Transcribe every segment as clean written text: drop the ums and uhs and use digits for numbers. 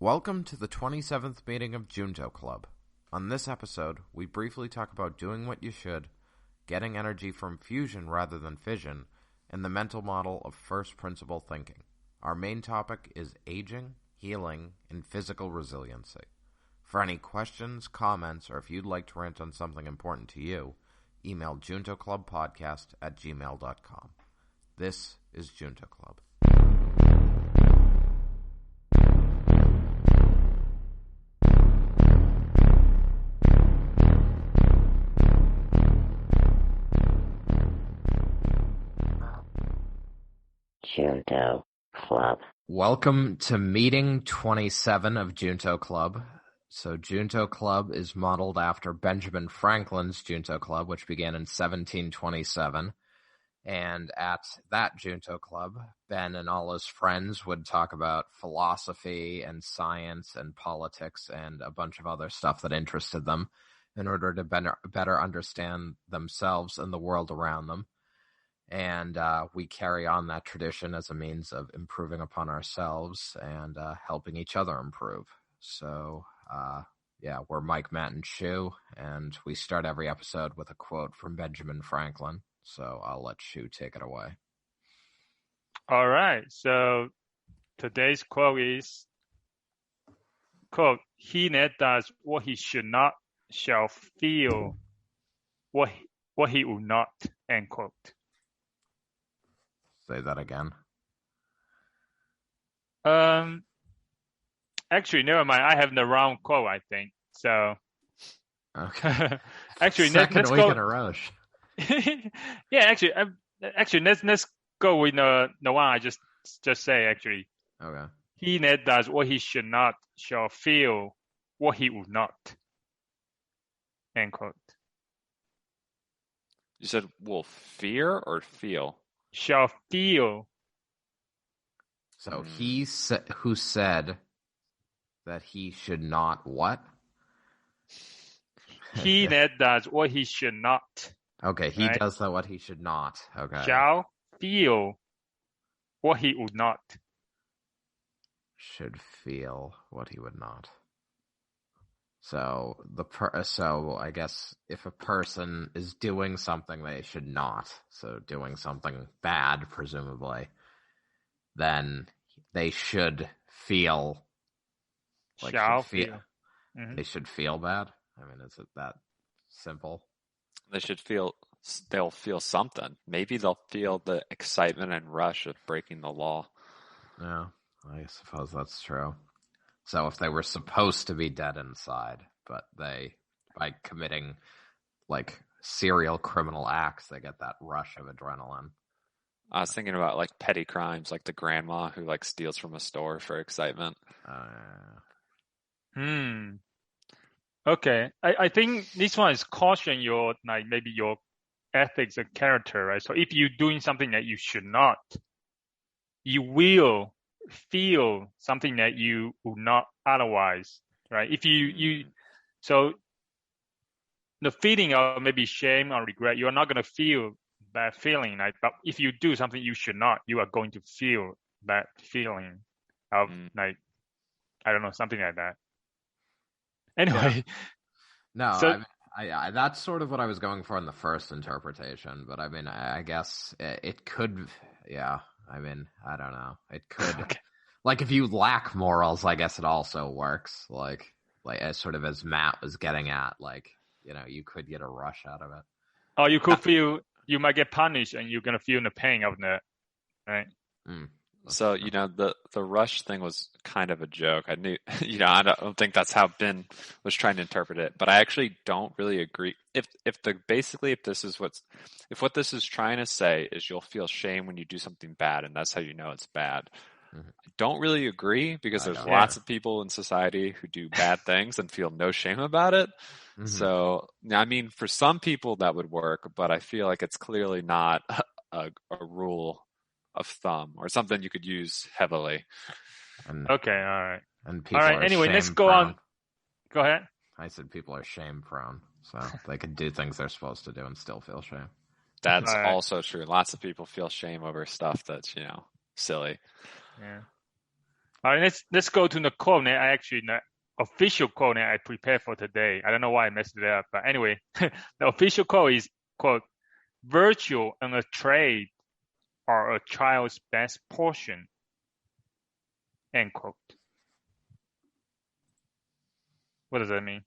Welcome to the 27th meeting of Junto Club. On this episode, we briefly talk about doing what you should, getting energy from fusion rather than fission, and the mental model of first principle thinking. Our main topic is aging, healing, and physical resiliency. For any questions, comments, or if you'd like to rant on something important to you, email juntoclubpodcast@gmail.com. This is Junto Club. Junto Club. Welcome to meeting 27 of Junto Club. So Junto Club is modeled after Benjamin Franklin's Junto Club, which began in 1727. And at that Junto Club, Ben and all his friends would talk about philosophy and science and politics and a bunch of other stuff that interested them in order to better understand themselves and the world around them. And we carry on that tradition as a means of improving upon ourselves and helping each other improve. So, we're Mike, Matt, and Shu, and we start every episode with a quote from Benjamin Franklin. So I'll let Shu take it away. All right. So today's quote is, quote, "He that does what he should not shall feel what he will not," end quote. Say that again. Actually, never mind. I have the wrong quote, I think. So, okay. Actually, Second let's week go. in a row. Yeah, actually, let's go with the one I just say. Actually, Okay. He that does what he should not shall feel what he will not. End quote. You said will fear or feel? Shall feel. So who said that he should not what? He that does what he should not. Okay, he right? does that what he should not. Okay. Shall feel what he would not. Should feel what he would not. So so I guess if a person is doing something they should not, so doing something bad presumably, then they should feel like Shall feel. Mm-hmm. They should feel bad. I mean, is it that simple? They'll feel something. Maybe they'll feel the excitement and rush of breaking the law. Yeah, I suppose that's true. So if they were supposed to be dead inside, but they, by committing like serial criminal acts, they get that rush of adrenaline. I was thinking about like petty crimes, like the grandma who like steals from a store for excitement. Okay. I think this one is caution your maybe your ethics and character, right? So if you're doing something that you should not, you will feel something that you would not otherwise, right? If so the feeling of maybe shame or regret, you are not going to feel bad feeling, right? But if you do something you should not, you are going to feel that feeling of I don't know, something like that. Anyway. Yeah. No, so, I that's sort of what I was going for in the first interpretation, but I mean, I guess it could, yeah. I mean, I don't know. It could, okay. Like if you lack morals, I guess it also works. Like as sort of as Matt was getting at, like, you know, you could get a rush out of it. Oh, you could feel, you might get punished and you're going to feel the pain of that, right? So, you know, the rush thing was kind of a joke. I knew, you know, I don't think that's how Ben was trying to interpret it, but I actually don't really agree. If what this is trying to say is you'll feel shame when you do something bad and that's how you know it's bad. I don't really agree because there's lots of people in society who do bad things and feel no shame about it. So, I mean, for some people that would work, but I feel like it's clearly not a rule of thumb or something you could use heavily. Okay, all right. And people all right, are anyway, let's go shame-prone. on. Go ahead. I said people are shame prone, so they could do things they're supposed to do and still feel shame. That's also true. Lots of people feel shame over stuff that's, you know, silly. Yeah. All right, let's go to the quote. The official quote I prepared for today. I don't know why I messed it up, but anyway, the official quote is, quote, "Virtue and a trade are a child's best portion," end quote. What does that mean?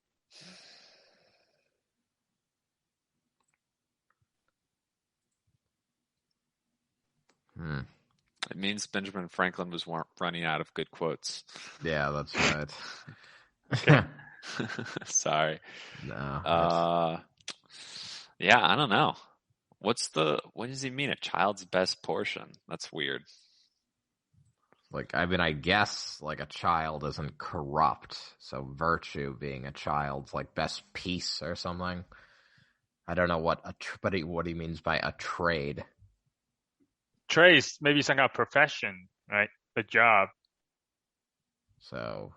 It means Benjamin Franklin was running out of good quotes. Yeah, that's right. Okay. Sorry. No. Yeah, I don't know. What does he mean? A child's best portion? That's weird. Like, I mean, I guess like a child isn't corrupt, so virtue being a child's like best piece or something. I don't know what he means by a trade. Trade is maybe some kind of profession, right? A job. So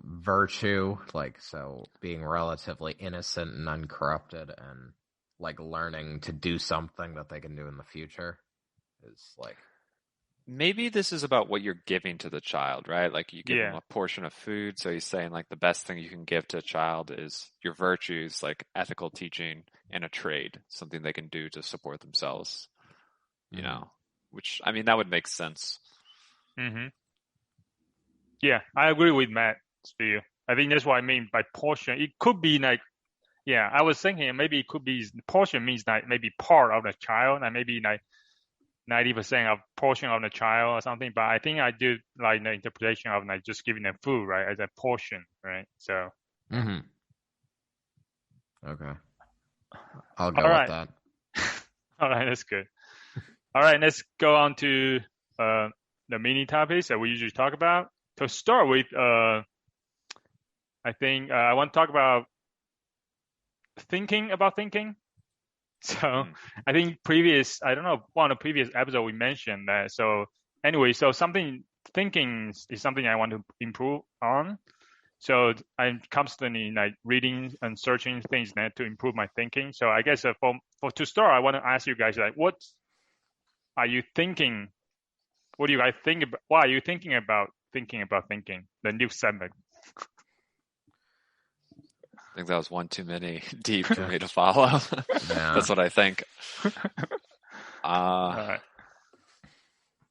virtue, so being relatively innocent and uncorrupted, and like learning to do something that they can do in the future is like. Maybe this is about what you're giving to the child, right? Like you give them a portion of food. So he's saying like the best thing you can give to a child is your virtues, like ethical teaching and a trade, something they can do to support themselves, you know, which, I mean, that would make sense. Mm-hmm. Yeah, I agree with Matt's view. I think that's what I mean by portion. It could be like, I was thinking maybe it could be portion means like maybe part of the child, and maybe like 90% of portion of the child or something. But I think I do like the interpretation of like just giving them food, right, as a portion, right? So. Mm-hmm. Okay. I'll go with that. All right, that's good. All right, let's go on to the mini topics that we usually talk about. To start with, I think I want to talk about thinking about thinking. So I think I don't know, one of the previous episodes we mentioned that. So anyway, thinking is something I want to improve on. So I'm constantly like reading and searching things to improve my thinking. So I guess for to start, I want to ask you guys, like, what are you thinking? What do you guys think about? What are you thinking about thinking? The new segment. I think that was one too many deep for me to follow. That's what I think. All right.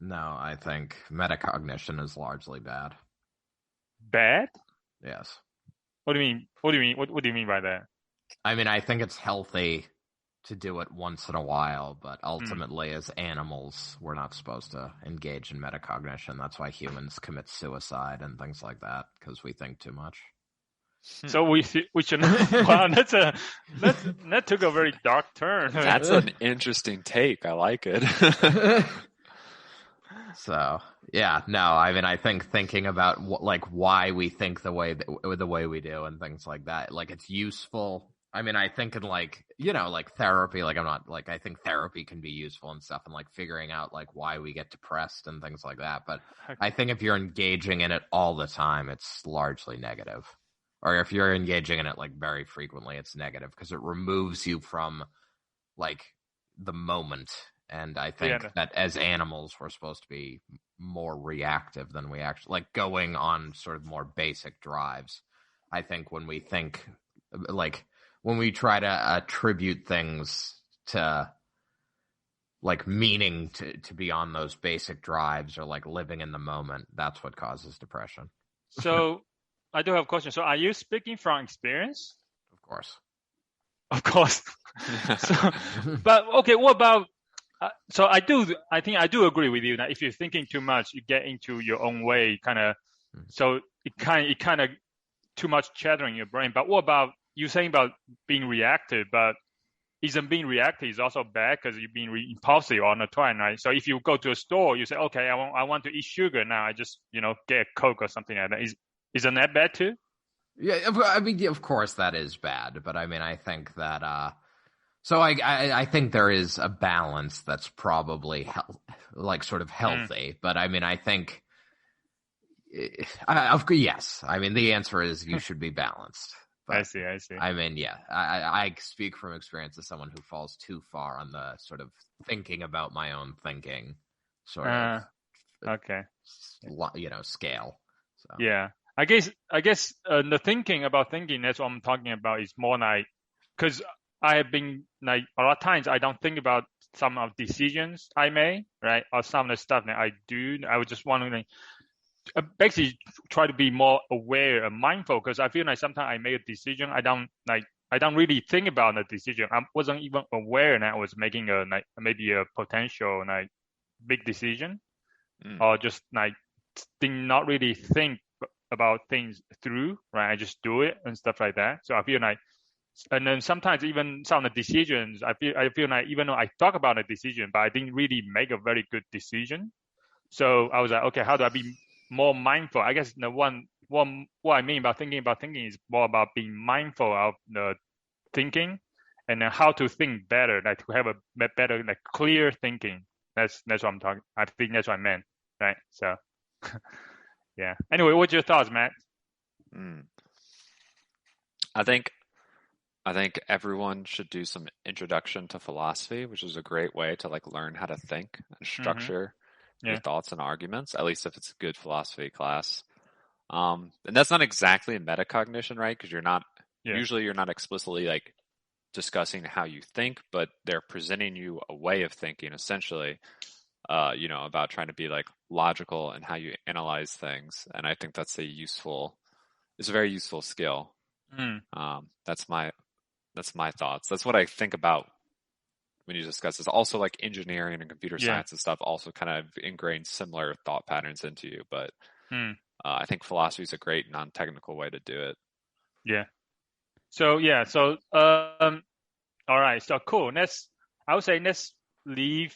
No, I think metacognition is largely bad. Bad? Yes. What do you mean? What do you mean by that? I mean, I think it's healthy to do it once in a while, but ultimately as animals, we're not supposed to engage in metacognition. That's why humans commit suicide and things like that, because we think too much. So we should. Wow, that took a very dark turn. That's an interesting take. I like it. So yeah, no, I mean, I think thinking about why we think the way we do and things like that, like it's useful. I mean, I think in therapy, I think therapy can be useful and stuff, and like figuring out like why we get depressed and things like that. But I think if you're engaging in it all the time, it's largely negative. Or if you're engaging in it like very frequently, it's negative because it removes you from like the moment. And I think that as animals, we're supposed to be more reactive than we actually like going on sort of more basic drives. I think when we think when we try to attribute things to like meaning to be on those basic drives or like living in the moment, that's what causes depression. So I do have a question. So are you speaking from experience? Of course. Of course. But okay, what about so I think I do agree with you that if you're thinking too much, you get into your own way, kind of. So it kind of too much chatter in your brain. But what about you saying about being reactive? But isn't being reactive is also bad because you're being impulsive all the time, right? So if you go to a store, you say, okay, I want to eat sugar now. I just get a Coke or something like that. Isn't that bad too? Yeah, I mean, of course that is bad. But I mean, I think that. So I think there is a balance that's probably sort of healthy, but I mean I think yes. I mean the answer is you should be balanced. But, I see. I mean, yeah, I speak from experience as someone who falls too far on the sort of thinking about my own thinking sort of Okay. Scale. So. Yeah. I guess the thinking about thinking, that's what I'm talking about, is more like, because I have been like a lot of times I don't think about some of decisions I make, right? Or some of the stuff that I do. I was just wondering, basically try to be more aware and mindful, because I feel like sometimes I make a decision, I don't really think about the decision. I wasn't even aware that I was making maybe a potential big decision, or just did not really think about things through, right? I just do it and stuff like that. So I feel like, and then sometimes even some of the decisions, I feel like even though I talk about a decision, but I didn't really make a very good decision. So I was like, okay, how do I be more mindful? I guess the what I mean by thinking about thinking is more about being mindful of the thinking, and then how to think better, like to have a better, clear thinking. That's what I'm talking. I think that's what I meant, right? So, yeah. Anyway, what's your thoughts, Matt? I think everyone should do some introduction to philosophy, which is a great way to learn how to think and structure your thoughts and arguments, at least if it's a good philosophy class. And that's not exactly metacognition, right? Because usually you're not explicitly discussing how you think, but they're presenting you a way of thinking, essentially, about trying to be logical in how you analyze things. And I think it's a very useful skill. That's my thoughts. That's what I think about when you discuss this. Also, engineering and computer science and stuff also kind of ingrain similar thought patterns into you. But I think philosophy is a great non-technical way to do it. Yeah. So all right. So cool. I would say let's leave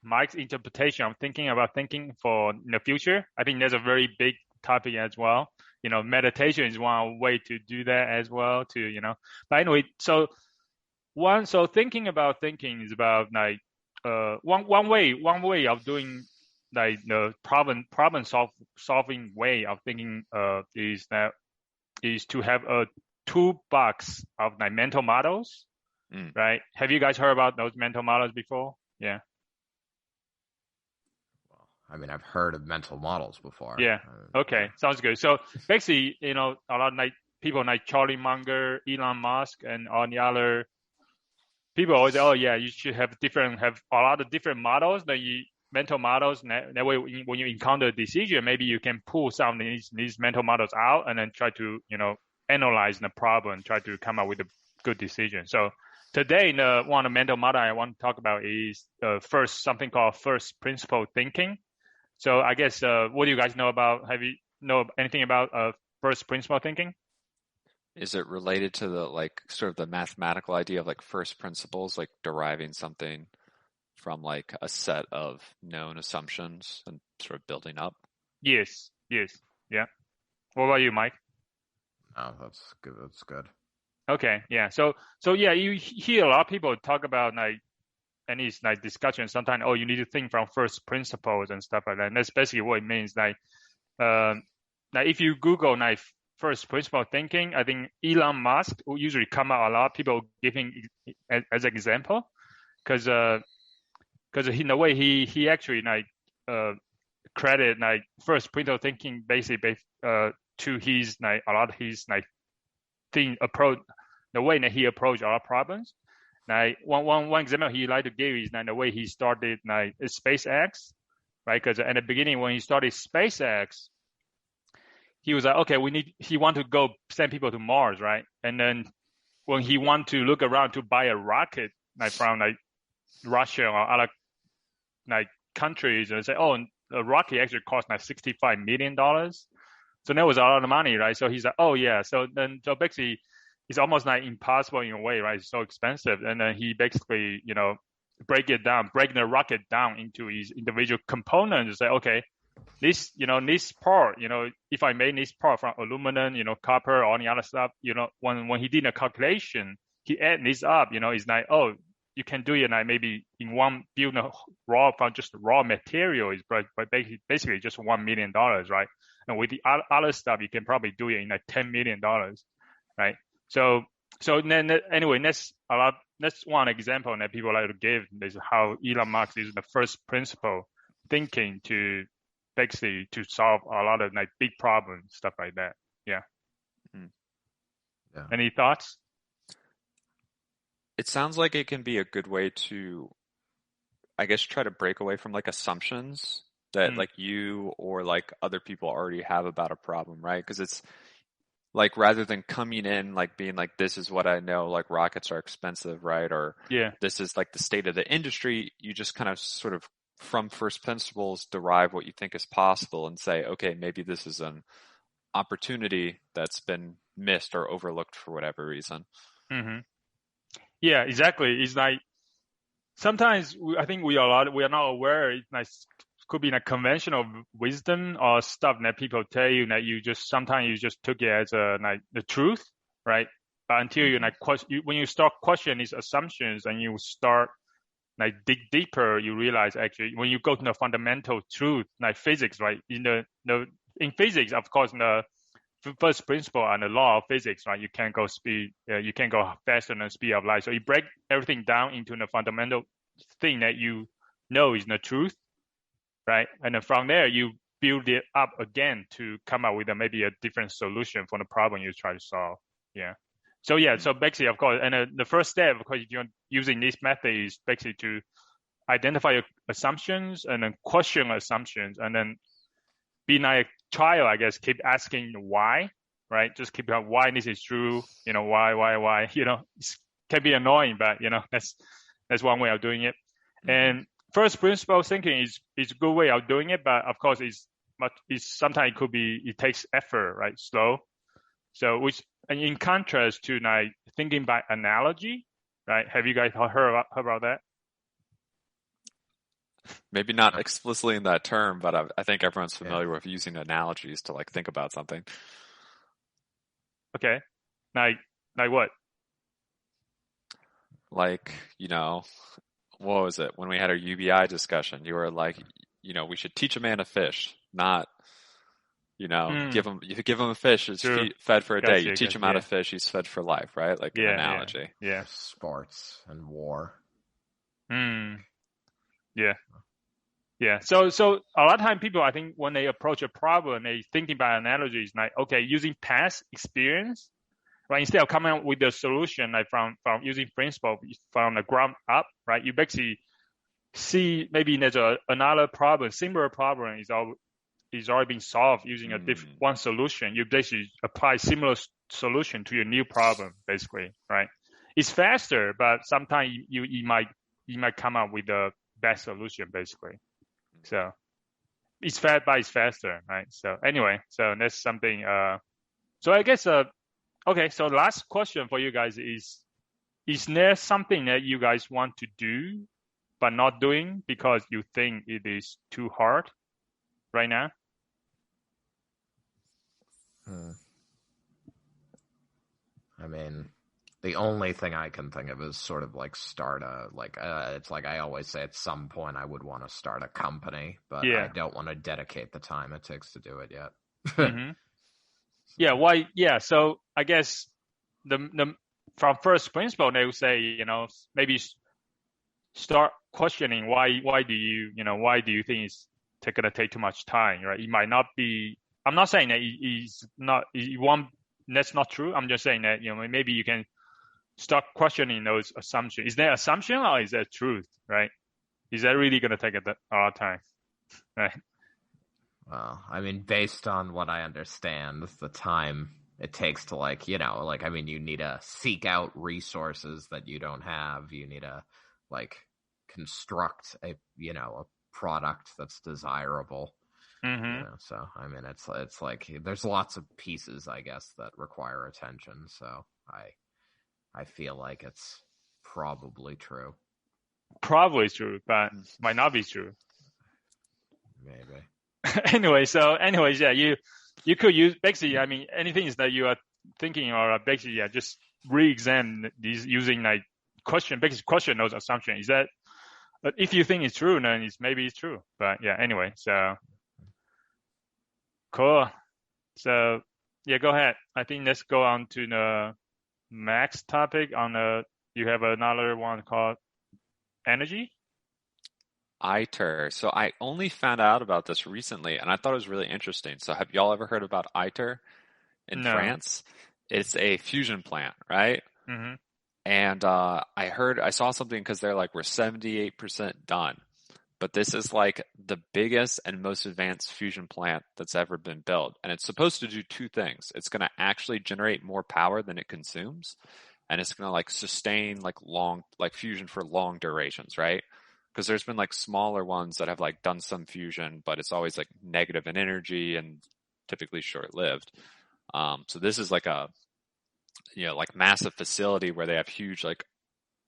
Mike's interpretation of thinking about thinking for the future. I think that's a very big topic as well. Meditation is one way to do that as well. But anyway, so thinking about thinking is about one way of doing the problem solving way of thinking is to have a toolbox of mental models, right? Have you guys heard about those mental models before? Yeah. I mean, I've heard of mental models before. Yeah. Okay. Sounds good. So basically, a lot of people like Charlie Munger, Elon Musk, and all the other people always say, oh yeah, you should have a lot of different models, mental models. That way, when you encounter a decision, maybe you can pull some of these mental models out and then try to, analyze the problem, try to come up with a good decision. So today, one of the mental model I want to talk about is something called first principle thinking. So I guess, what do you guys know about? Have you know anything about first principle thinking? Is it related to the sort of the mathematical idea of first principles, deriving something from a set of known assumptions and sort of building up? Yes. Yeah. What about you, Mike? Oh, that's good. That's good. Okay. Yeah. So yeah, you hear a lot of people talk about any discussion sometimes, you need to think from first principles and stuff like that. And that's basically what it means. If you Google first principle thinking, I think Elon Musk will usually come out a lot. People giving as an example, because in a way he actually credit first principle thinking basically to his a lot of his approach, the way that he approached our problems. One example he like to give is the way he started SpaceX, right? Because at the beginning when he started SpaceX, he was like, okay, he want to go send people to Mars, right? And then when he want to look around to buy a rocket from Russia or other countries, and say, a rocket actually cost $65 million. So that was a lot of money, right? So he's like, oh yeah. So basically, it's almost impossible in a way, right? It's so expensive. And then he basically, break the rocket down into its individual components and say, okay, this part, if I made this part from aluminum, copper, all the other stuff, when he did a calculation, he add this up, it's you can do it maybe in one build from just raw material is basically just $1 million, right? And with the other stuff, you can probably do it in $10 million, right? So then anyway, that's one example that people like to give. Is how Elon Musk is the first principle thinking to basically to solve a lot of like big problems, stuff like that. Yeah. Yeah. Any thoughts? It sounds like it can be a good way to, I guess, try to break away from like assumptions that like you or like other people already have about a problem, right? Because it's like rather than coming in like being like, this is what I know, like rockets are expensive, right? Or this is like the state of the industry, you just kind of sort of from first principles derive what you think is possible and say, okay, maybe this is an opportunity that's been missed or overlooked for whatever reason. Yeah, exactly. It's like sometimes I think we are not aware. It's like could be a conventional wisdom or stuff that people tell you that you just sometimes you just took it as like the truth, right? But until you like when you start questioning these assumptions and you start like dig deeper, you realize actually when you go to the fundamental truth, like physics, right? In physics, of course, the first principle and the law of physics, right? You can't go faster than the speed of light. So you break everything down into the fundamental thing that you know is the truth, right? And then from there, you build it up again to come up with maybe a different solution for the problem you try to solve. Yeah. So so basically, of course, and the first step, of course, if you're using this method is basically to identify your assumptions and then question assumptions and then be like a child, I guess, keep asking why, right? Just keep on why this is true, why, it can be annoying, but that's one way of doing it. And first principle thinking is a good way of doing it, but of course sometimes it takes effort, right? Slow. So and in contrast to like thinking by analogy, right? Have you guys heard about that? Maybe not explicitly in that term, but I think everyone's familiar with using analogies to like think about something. Okay. Like what? Like, what was it? When we had our UBI discussion, you were like, we should teach a man to fish, not, give him a fish, he's fed for a day. You teach him how to fish, he's fed for life, right? Like an analogy. Yeah. Sports and war. Yeah. Yeah. So a lot of time people, I think when they approach a problem, they thinking by analogies like, okay, using past experience, right? Instead of coming up with the solution, like from using principle from the ground up, right? You basically see maybe there's another problem, similar problem is already been solved using a different one solution. You basically apply similar solution to your new problem, basically, right? It's faster, but sometimes you might come up with the best solution, basically. So it's faster, right? So anyway, so that's something. So I guess okay. So last question for you guys is there something that you guys want to do but not doing because you think it is too hard right now? I mean, the only thing I can think of is sort of like start it's like I always say at some point I would want to start a company, but I don't want to dedicate the time it takes to do it yet. Yeah. Why? Yeah. So I guess the from first principle, they would say, maybe start questioning why do you think it's going to take too much time, right? It might not be, I'm not saying that that's not true. I'm just saying that, maybe you can start questioning those assumptions. Is that assumption or is that truth, right? Is that really going to take a lot of time, right? Well, I mean, based on what I understand, the time it takes to you need to seek out resources that you don't have. You need to construct a product that's desirable. So I mean, it's like there's lots of pieces, I guess, that require attention. So I feel like it's probably true. Probably true, but might not be true. Maybe. Anyways, yeah, you could use basically. I mean, anything that you are thinking or basically, just re-examine these using question those assumptions. Is that if you think it's true, then maybe it's true. But yeah, anyway, so cool. So yeah, go ahead. I think let's go on to the next topic. You have another one called energy. ITER. So I only found out about this recently, and I thought it was really interesting. So have y'all ever heard about ITER in No. France? It's a fusion plant, right? Mm-hmm. And I saw something because they're like, we're 78% done. But this is like the biggest and most advanced fusion plant that's ever been built. And it's supposed to do two things. It's going to actually generate more power than it consumes. And it's going to like sustain like fusion for long durations, right? Because there's been like smaller ones that have like done some fusion, but it's always like negative in energy and typically short lived. So this is like a, like massive facility where they have huge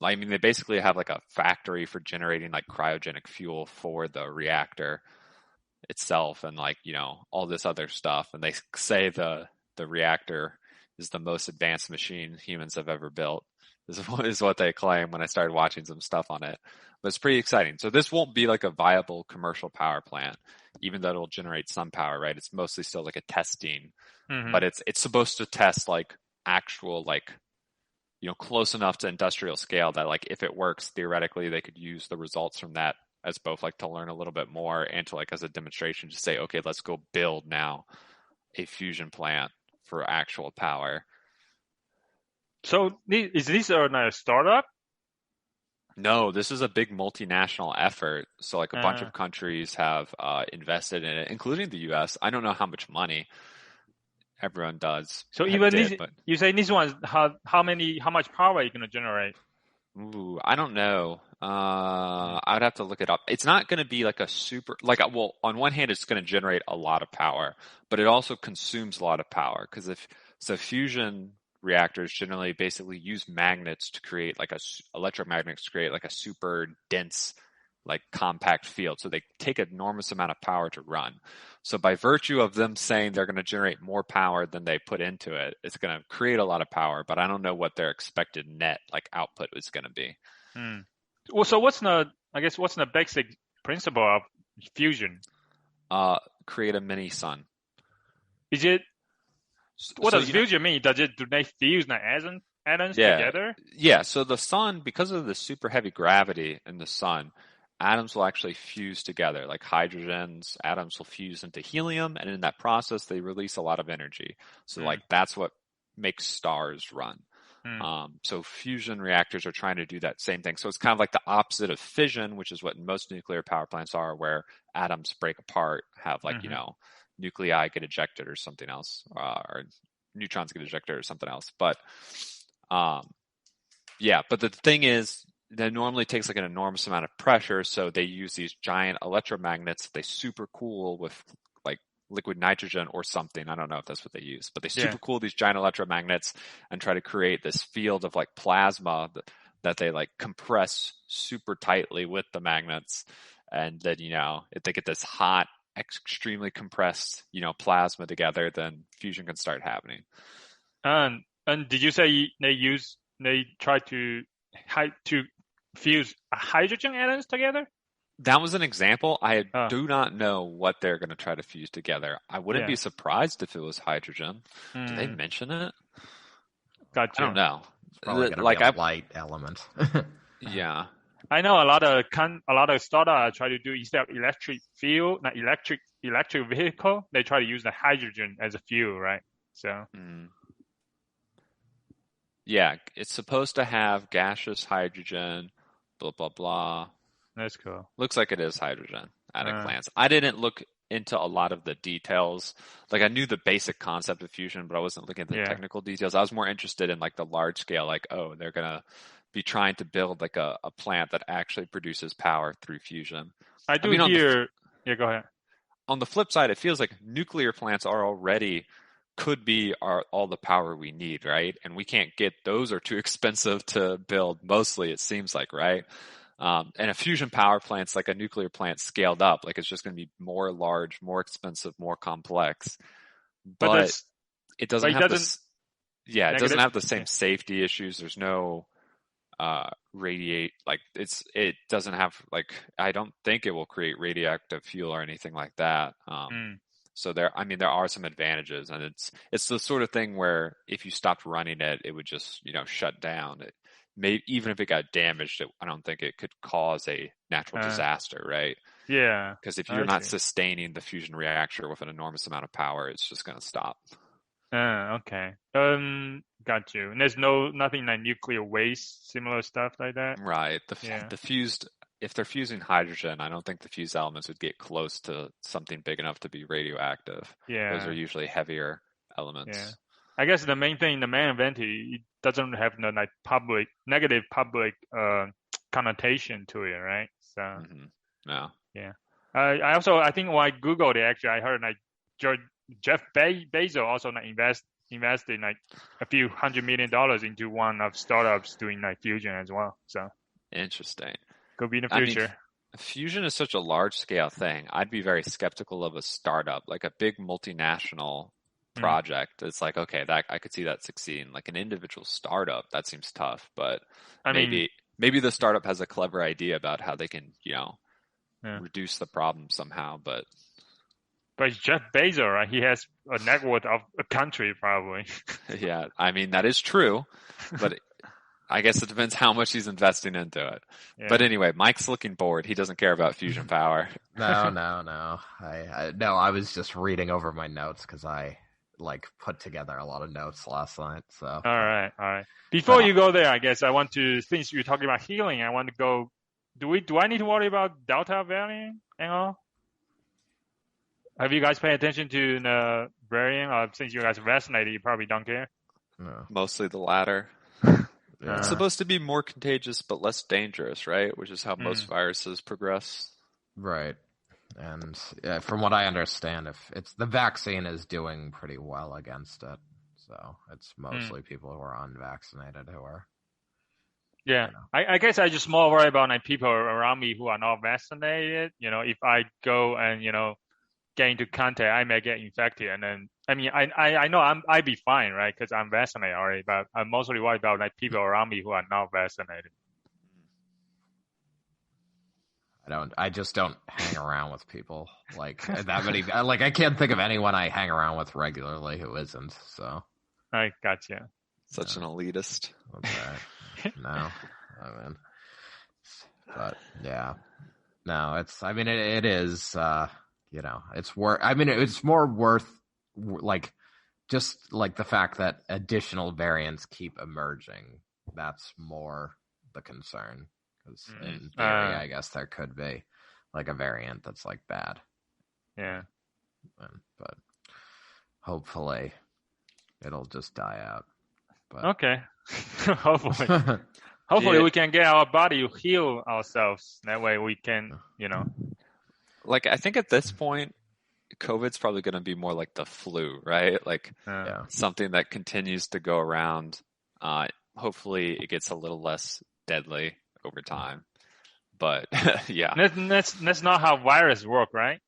they basically have like a factory for generating like cryogenic fuel for the reactor itself and all this other stuff. And they say the reactor is the most advanced machine humans have ever built, is what they claim when I started watching some stuff on it. But it's pretty exciting. So this won't be like a viable commercial power plant, even though it'll generate some power, right? It's mostly still like a testing, but it's supposed to test like actual close enough to industrial scale that like if it works, theoretically they could use the results from that as both like to learn a little bit more and to like as a demonstration to say, okay, let's go build now a fusion plant for actual power. So is this a startup? No, this is a big multinational effort. So like a bunch of countries have invested in it, including the US. I don't know how much money everyone does. So even you say this one, how much power are you going to generate? Ooh, I don't know. I would have to look it up. It's not going to be like a super, on one hand, it's going to generate a lot of power, but it also consumes a lot of power because fusion reactors generally basically use magnets to create electromagnets to create like a super dense, like compact field. So they take an enormous amount of power to run. So by virtue of them saying they're going to generate more power than they put into it, it's going to create a lot of power, but I don't know what their expected net output is going to be. Well, so what's the basic principle of fusion? Create a mini sun. Is it, what does fusion mean? Do they fuse the atoms together? Yeah, so the sun, because of the super heavy gravity in the sun, atoms will actually fuse together. Like hydrogen's atoms will fuse into helium, and in that process, they release a lot of energy. So that's what makes stars run. So fusion reactors are trying to do that same thing. So it's kind of like the opposite of fission, which is what most nuclear power plants are, where atoms break apart, have nuclei get ejected or something else, or neutrons get ejected or something else. But but the thing is, that normally takes an enormous amount of pressure, so they use these giant electromagnets that they super cool with liquid nitrogen or something. I don't know if that's what they use, but they super cool these giant electromagnets and try to create this field of plasma that they compress super tightly with the magnets. And then, if they get this hot, extremely compressed, plasma together, then fusion can start happening. And did you say they try to fuse hydrogen atoms together? That was an example. I do not know what they're going to try to fuse together. I wouldn't be surprised if it was hydrogen. Did they mention it? Gotcha. I don't know. It's probably going to be a light element. Yeah. I know a lot of startups try to do, instead of electric vehicle, they try to use the hydrogen as a fuel, right? So. Yeah, it's supposed to have gaseous hydrogen, blah, blah, blah. That's cool. Looks like it is hydrogen at a glance. I didn't look into a lot of the details. I knew the basic concept of fusion, but I wasn't looking at the technical details. I was more interested in the large scale, they're going to be trying to build a plant that actually produces power through fusion. I hear. Go ahead. On the flip side, it feels like nuclear plants could be all the power we need, right? And we can't get those, are too expensive to build, mostly, it seems like, right? And a fusion power plant's like a nuclear plant scaled up. It's just going to be more large, more expensive, more complex. But it doesn't have it doesn't have the same safety issues. There's no it doesn't have I don't think it will create radioactive fuel or anything like that. So there are some advantages, and it's the sort of thing where if you stopped running it, it would just, shut down. maybe even if it got damaged, I don't think it could cause a natural disaster, right? Yeah. Because if you're not sustaining the fusion reactor with an enormous amount of power, it's just going to stop. Okay. Got you. And there's nothing like nuclear waste, similar stuff like that? Right. The fused, if they're fusing hydrogen, I don't think the fused elements would get close to something big enough to be radioactive. Yeah. Those are usually heavier elements. Yeah. I guess the main thing, the main advantage, it doesn't have no like negative public connotation to it, right? So. No. Yeah. I think when I Googled it, actually, I heard like Jeff Bezos also like invested like a few $100 million into one of startups doing like fusion as well. So interesting. Could be in the future. I mean, fusion is such a large scale thing. I'd be very skeptical of a startup, like a big multinational project. It's like, okay, that I could see that succeeding. Like an individual startup, that seems tough. But maybe the startup has a clever idea about how they can, reduce the problem somehow. But it's Jeff Bezos, right? He has a network of a country, probably. Yeah, I mean that is true, but I guess it depends how much he's investing into it. Yeah. But anyway, Mike's looking bored. He doesn't care about fusion power. No. I was just reading over my notes because I put together a lot of notes last night. So all right. Before you go there, I guess I want to, since you're talking about healing, I want to go. Do I need to worry about Delta variant at all? Have you guys paid attention to the variant? Or since you guys are vaccinated, you probably don't care. No. Mostly the latter. It's supposed to be more contagious but less dangerous, right? Which is how most viruses progress. Right. And from what I understand, if it's the vaccine is doing pretty well against it, so it's mostly people who are unvaccinated who are. Yeah, I guess I just more worry about like people around me who are not vaccinated. If I go and get into contact, I may get infected, and then I know I'd be fine, right? Because I'm vaccinated already. But I'm mostly worried about like people around me who are not vaccinated. I just don't hang around with people like that many. Like I can't think of anyone I hang around with regularly who isn't. So I gotcha. Such an elitist. That's right. No, but yeah, no. It's. It is. It's worth. It's more worth just the fact that additional variants keep emerging. That's more the concern. Because in theory, I guess there could be a variant that's bad. Yeah. But hopefully it'll just die out. But okay. Hopefully we can get our body to heal ourselves. That way we can, I think at this point, COVID's probably going to be more like the flu, right? Something that continues to go around. Hopefully it gets a little less deadly over time, but yeah, that's not how viruses work, right?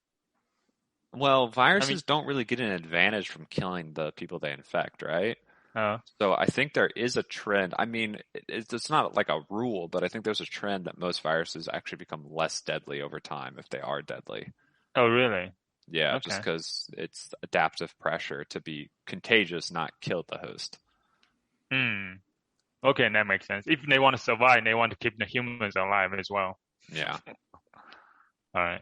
Well, viruses don't really get an advantage from killing the people they infect, right? So I think there is a trend. It's not like a rule, but I think there's a trend that most viruses actually become less deadly over time if they are deadly. Oh, really? Yeah, just because it's adaptive pressure to be contagious, not kill the host. Okay, that makes sense. If they want to survive, they want to keep the humans alive as well. Yeah. All right.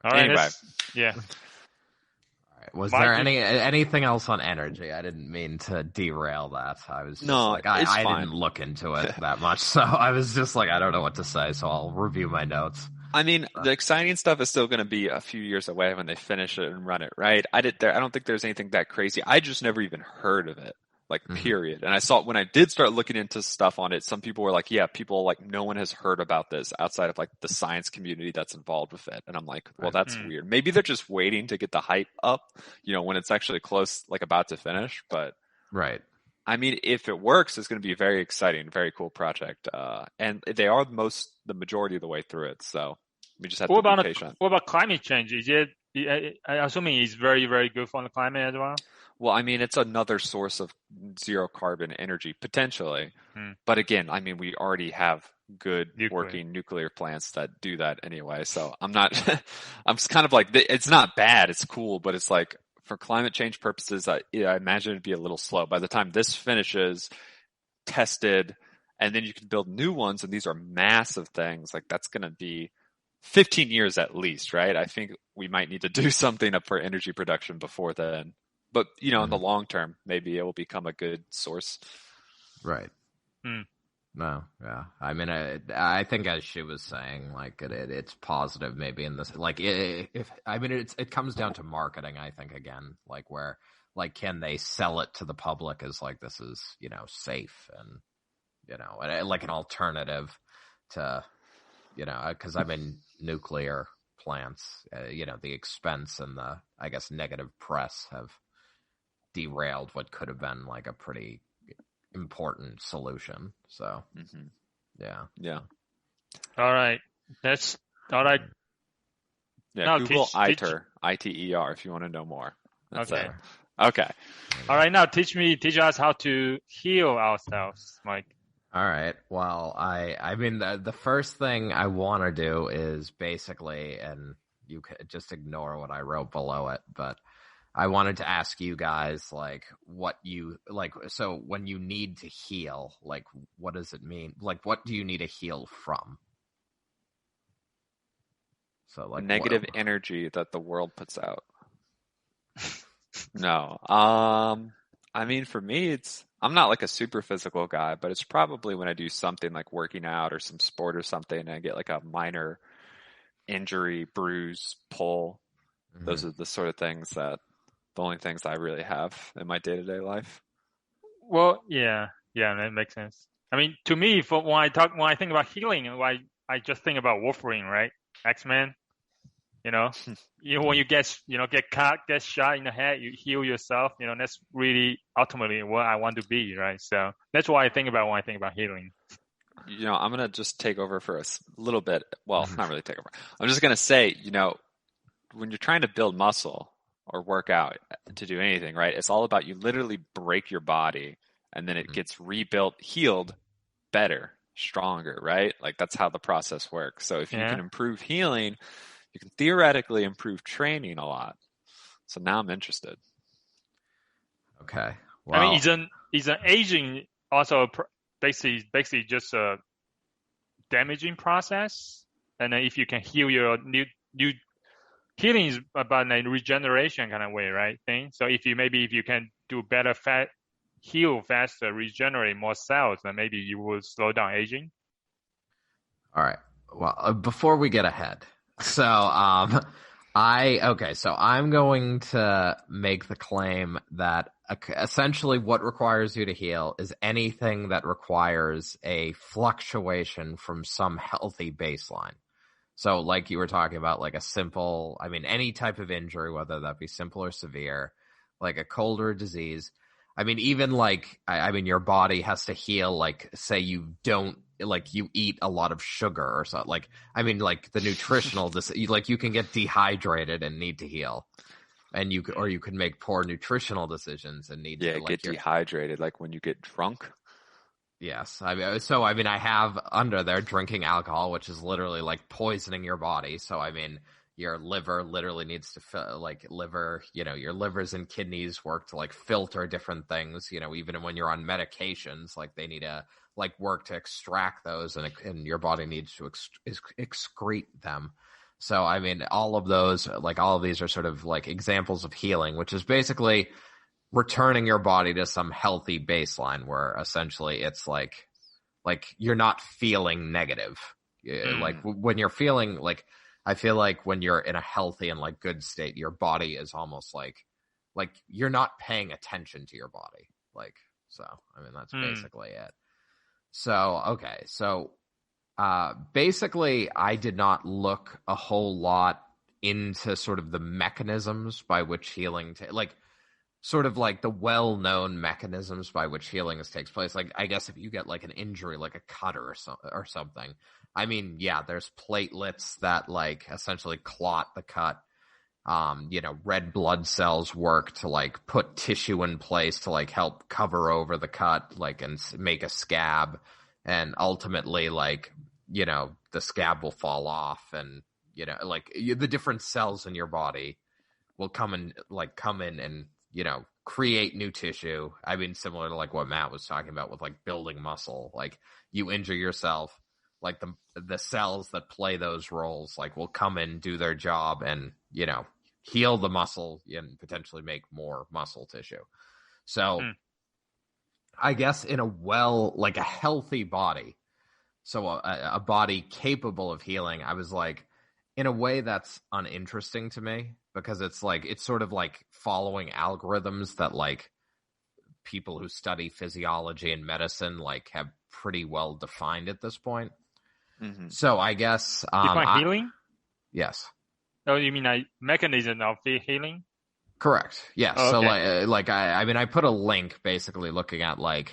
Anyway. Yeah. All right. Was there anything else on energy? I didn't mean to derail that. I was just I didn't look into it that much, so I was just I don't know what to say, so I'll review my notes. The exciting stuff is still going to be a few years away when they finish it and run it, right? I don't think there's anything that crazy. I just never even heard of it. Period. And I saw when I did start looking into stuff on it, some people were people no one has heard about this outside of the science community that's involved with it. And I'm well, that's weird. Maybe they're just waiting to get the hype up, when it's actually close, about to finish. But right. If it works, it's going to be a very exciting, very cool project. And they are the majority of the way through it. So we just have to be patient. What about climate change? Is it, I'm assuming it's very, very good for the climate as well? Well, it's another source of zero carbon energy, potentially. But again, we already have good working nuclear plants that do that anyway. So I'm kind of it's not bad. It's cool, but it's for climate change purposes, I imagine it'd be a little slow. By the time this finishes, tested, and then you can build new ones, and these are massive things. Like that's going to be 15 years at least, right? I think we might need to do something up for energy production before then. But, in the long term, maybe it will become a good source. Right. Mm. No, yeah. I mean, I think as she was saying, like it's positive maybe in this, like it comes down to marketing. I think again, like where, like, can they sell it to the public as like this is safe and like an alternative to because I mean nuclear plants, the expense and the I guess negative press have derailed what could have been like a pretty important solution. So yeah. All right. That's all right. Yeah, now Google ITER, ITER if you want to know more. That's okay. it. Okay. All right, now teach us how to heal ourselves, Mike. All right. Well, I mean the first thing I want to do is basically, and you could just ignore what I wrote below it, but I wanted to ask you guys, like, what you, like, so when you need to heal, like, what does it mean? Like, what do you need to heal from? So, like, negative energy that the world puts out. No. I mean, for me, I'm not like a super physical guy, but it's probably when I do something like working out or some sport or something and I get like a minor injury, bruise, pull. Mm-hmm. Those are the sort of things the only things I really have in my day-to-day life. Well, yeah, that makes sense. I mean, to me, when I think about healing, I just think about Wolverine, right? X-Men. When you get cut, get shot in the head, you heal yourself. That's really ultimately what I want to be, right? So that's what I think about when I think about healing. I'm gonna just take over for a little bit. Well, not really take over. I'm just gonna say, when you're trying to build muscle or work out to do anything, right? It's all about you literally break your body and then it gets rebuilt, healed, better, stronger, right? Like that's how the process works. So if you can improve healing, you can theoretically improve training a lot. So now I'm interested. Okay. Well, I mean, isn't aging also basically just a damaging process? And then if you can heal your new healing is about a regeneration kind of way, right? So if you can do better, heal faster, regenerate more cells, then maybe you will slow down aging. All right. Well, before we get ahead, so I'm going to make the claim that essentially what requires you to heal is anything that requires a fluctuation from some healthy baseline. So like you were talking about, like any type of injury, whether that be simple or severe, like a cold or a disease. I mean, even your body has to heal, like say you don't, like you eat a lot of sugar or something. Like, the nutritional, you can get dehydrated and need to heal. And you can make poor nutritional decisions and need to get dehydrated, like when you get drunk. Yes. I have under there drinking alcohol, which is literally like poisoning your body. So, your liver literally needs to your livers and kidneys work to like filter different things, even when you're on medications, like they need to like work to extract those and your body needs to excrete them. So, all of those, like all of these are sort of like examples of healing, which is basically returning your body to some healthy baseline where essentially it's like you're not feeling negative. Like when you're feeling like, I feel like when you're in a healthy and like good state, your body is almost like you're not paying attention to your body. Like, so, that's basically it. So, okay. So, basically I did not look a whole lot into sort of the mechanisms by which healing, sort of like the well-known mechanisms by which healing takes place. Like, I guess if you get like an injury, like a cut or something, there's platelets that like essentially clot the cut. Red blood cells work to like put tissue in place to like help cover over the cut, like, and make a scab. And ultimately, like, the scab will fall off and, the different cells in your body will come in and create new tissue. I mean, similar to like what Matt was talking about with like building muscle. Like you injure yourself, like the cells that play those roles like will come in, do their job, and heal the muscle and potentially make more muscle tissue. So I guess in a healthy body, so a body capable of healing, I was like, in a way that's uninteresting to me, because it's sort of like following algorithms that like people who study physiology and medicine like have pretty well defined at this point. Mm-hmm. So I guess healing? Yes. Oh, you mean a mechanism of healing? Correct. Yes. Oh, okay. So I put a link basically looking at I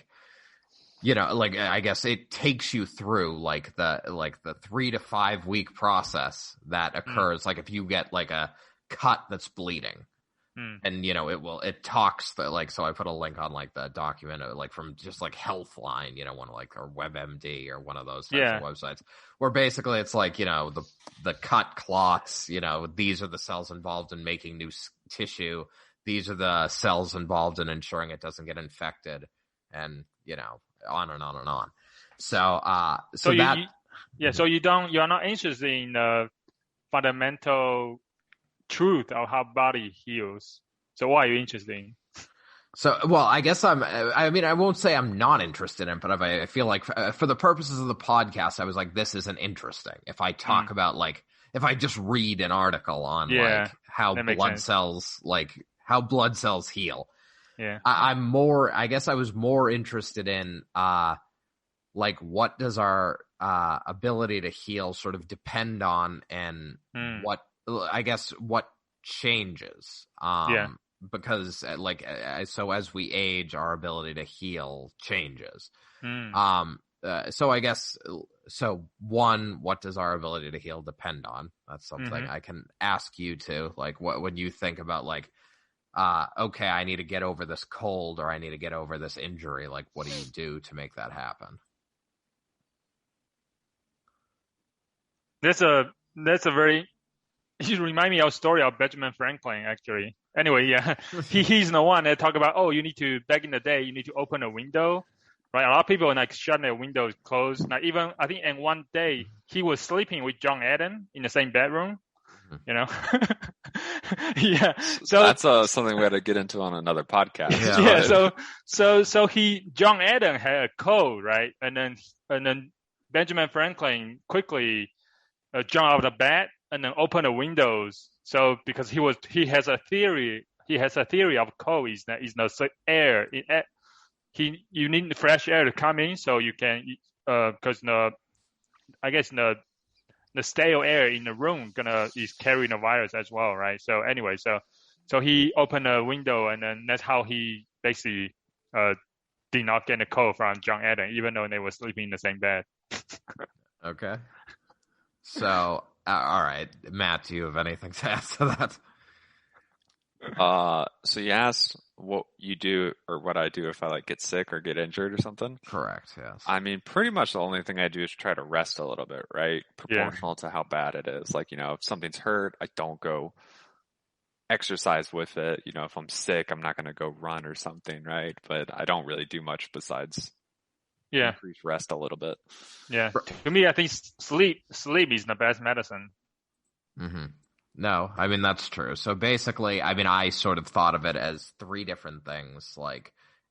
guess it takes you through like the 3 to 5 week process that occurs. Like if you get like a cut that's bleeding, and it talks so I put a link on like the document like from just like Healthline, one of like, or WebMD or one of those types of websites, where basically it's like the cut clots, these are the cells involved in making new tissue, these are the cells involved in ensuring it doesn't get infected, and on and on and on. So you're not interested in the fundamental truth of how body heals. So why are you interested in? So, well, I guess I won't say I'm not interested in it, but I feel like for the purposes of the podcast, I was like, this isn't interesting. If I talk about if I just read an article on like how blood cells heal. Yeah. I guess I was more interested in what does our ability to heal sort of depend on, and what changes. Because so as we age, our ability to heal changes. So I guess, one, what does our ability to heal depend on? That's something I can ask you to, like, when you think about like, okay, I need to get over this cold, or I need to get over this injury. Like, what do you do to make that happen? That's a very, you remind me of a story of Benjamin Franklin, actually. Anyway, he's the one that talk about, back in the day, you need to open a window, right? A lot of people like shut their windows closed. Now, even, I think, in one day, he was sleeping with John Adam in the same bedroom. Yeah. So that's something we had to get into on another podcast. So John Adam had a cold, right? And then Benjamin Franklin quickly jumped out of the bed and then opened the windows. So because he has a theory of cold is no air. You need the fresh air to come in, so you can because the stale air in the room is carrying the virus as well, right? So anyway, so he opened a window, and then that's how he basically did not get a cold from John Adam, even though they were sleeping in the same bed. Okay. So, all right, Matt, do you have anything to add to that? So you asked what you do or what I do if I get sick or get injured or something? Correct, yes. I mean, pretty much the only thing I do is try to rest a little bit, right? Proportional to how bad it is. Like, if something's hurt, I don't go exercise with it. If I'm sick, I'm not going to go run or something, right? But I don't really do much besides increase rest a little bit. Yeah. To me, I think sleep is the best medicine. Mm-hmm. No, I mean, that's true. So basically, I mean, I sort of thought of it as 3 different things,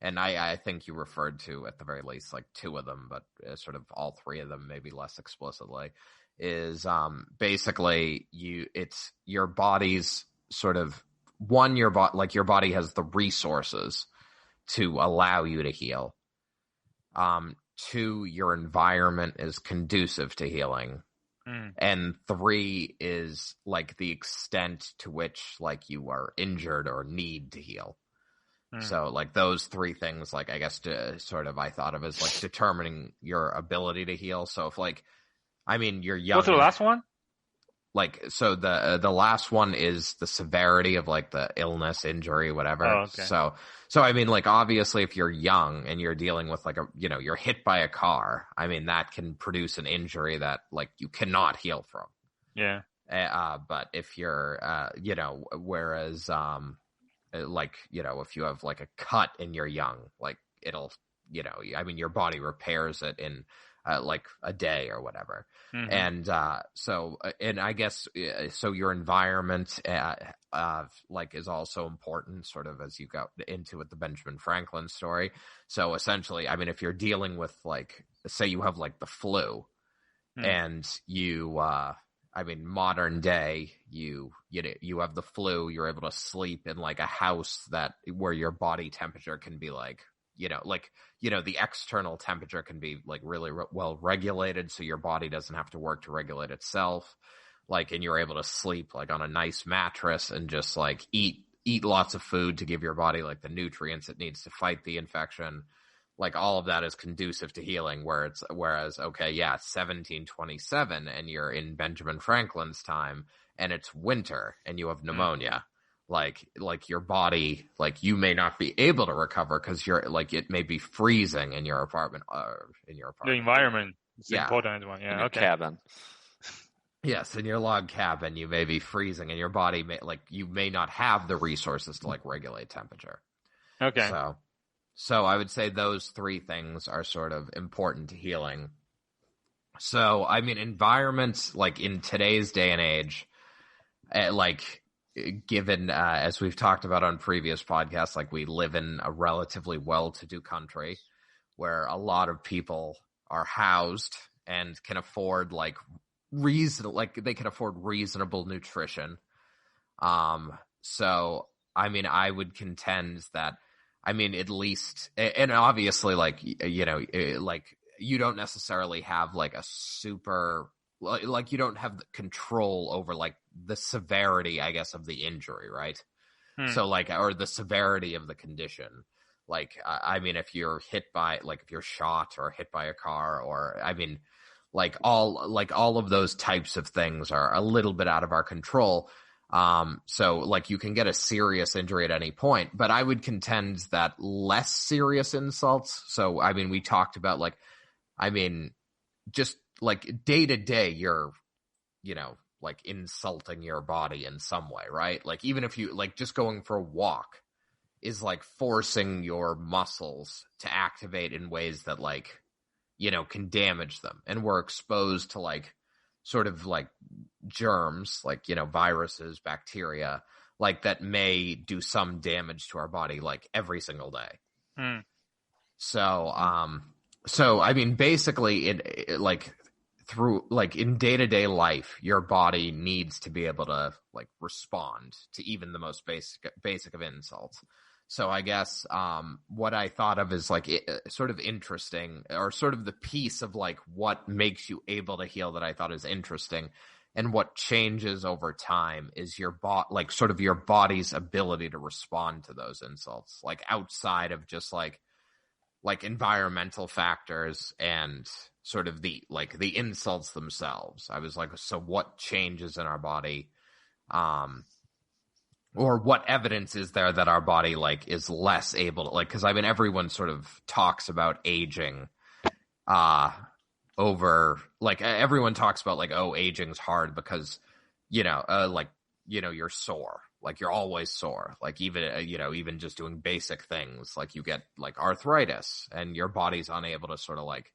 and I think you referred to, at the very least, 2 of them, but sort of all 3 of them, maybe less explicitly, is basically it's your body's sort of, one, your body has the resources to allow you to heal. 2, your environment is conducive to healing. And 3 is the extent to which you are injured or need to heal. So those 3 things, I guess I thought of as determining your ability to heal. So if you're young. What's the last one? So the last one is the severity of the illness, injury, whatever. Oh, okay. So I mean, obviously if you're young and you're dealing with you're hit by a car, I mean, that can produce an injury that you cannot heal from. Yeah. But if you're, whereas, like, if you have like a cut and you're young, like it'll, your body repairs it in like a day or whatever. Mm-hmm. And I guess, so your environment, like is also important, sort of as you go into with the Benjamin Franklin story. So essentially, if you're dealing with like, say you have like the flu and you, modern day, you have the flu, you're able to sleep in like a house where your body temperature can be like, the external temperature can be like really well regulated, so your body doesn't have to work to regulate itself. Like, and you're able to sleep like on a nice mattress and just like eat lots of food to give your body like the nutrients it needs to fight the infection. Like all of that is conducive to healing, whereas 1727 and you're in Benjamin Franklin's time and it's winter and you have pneumonia. Like your body, like you may not be able to recover because you're like, it may be freezing in your apartment, The environment is important one. Yeah. In your cabin. Yes. In your log cabin, you may be freezing and your body you may not have the resources to like regulate temperature. Okay. So I would say those three things are sort of important to healing. So, environments like in today's day and age, given, as we've talked about on previous podcasts, like we live in a relatively well-to-do country where a lot of people are housed and can afford they can afford reasonable nutrition. So, I would contend that, at least, and obviously you don't necessarily have like a super, like you don't have the control over like the severity, I guess, of the injury, right? So or the severity of the condition. Like, if you're hit by, like if you're shot or hit by a car or, all of those types of things are a little bit out of our control. So like you can get a serious injury at any point, but I would contend that less serious insults. So, we talked about just like day to day, you're, like insulting your body in some way, right? Like even if you like just going for a walk is like forcing your muscles to activate in ways that like, can damage them. And we're exposed to like sort of like germs, like, viruses, bacteria, like that may do some damage to our body like every single day. So, basically it like through like in day-to-day life, your body needs to be able to like respond to even the most basic of insults. So I guess what I thought of is like sort of interesting, or sort of the piece of like what makes you able to heal that I thought is interesting and what changes over time is your sort of your body's ability to respond to those insults, like outside of just like environmental factors and sort of the insults themselves. I was like, so what changes in our body, or what evidence is there that our body like is less able to like, because everyone sort of talks about aging, over like everyone talks about like, oh, aging's hard because you're sore. Like you're always sore. Like even just doing basic things, like you get like arthritis and your body's unable to sort of like,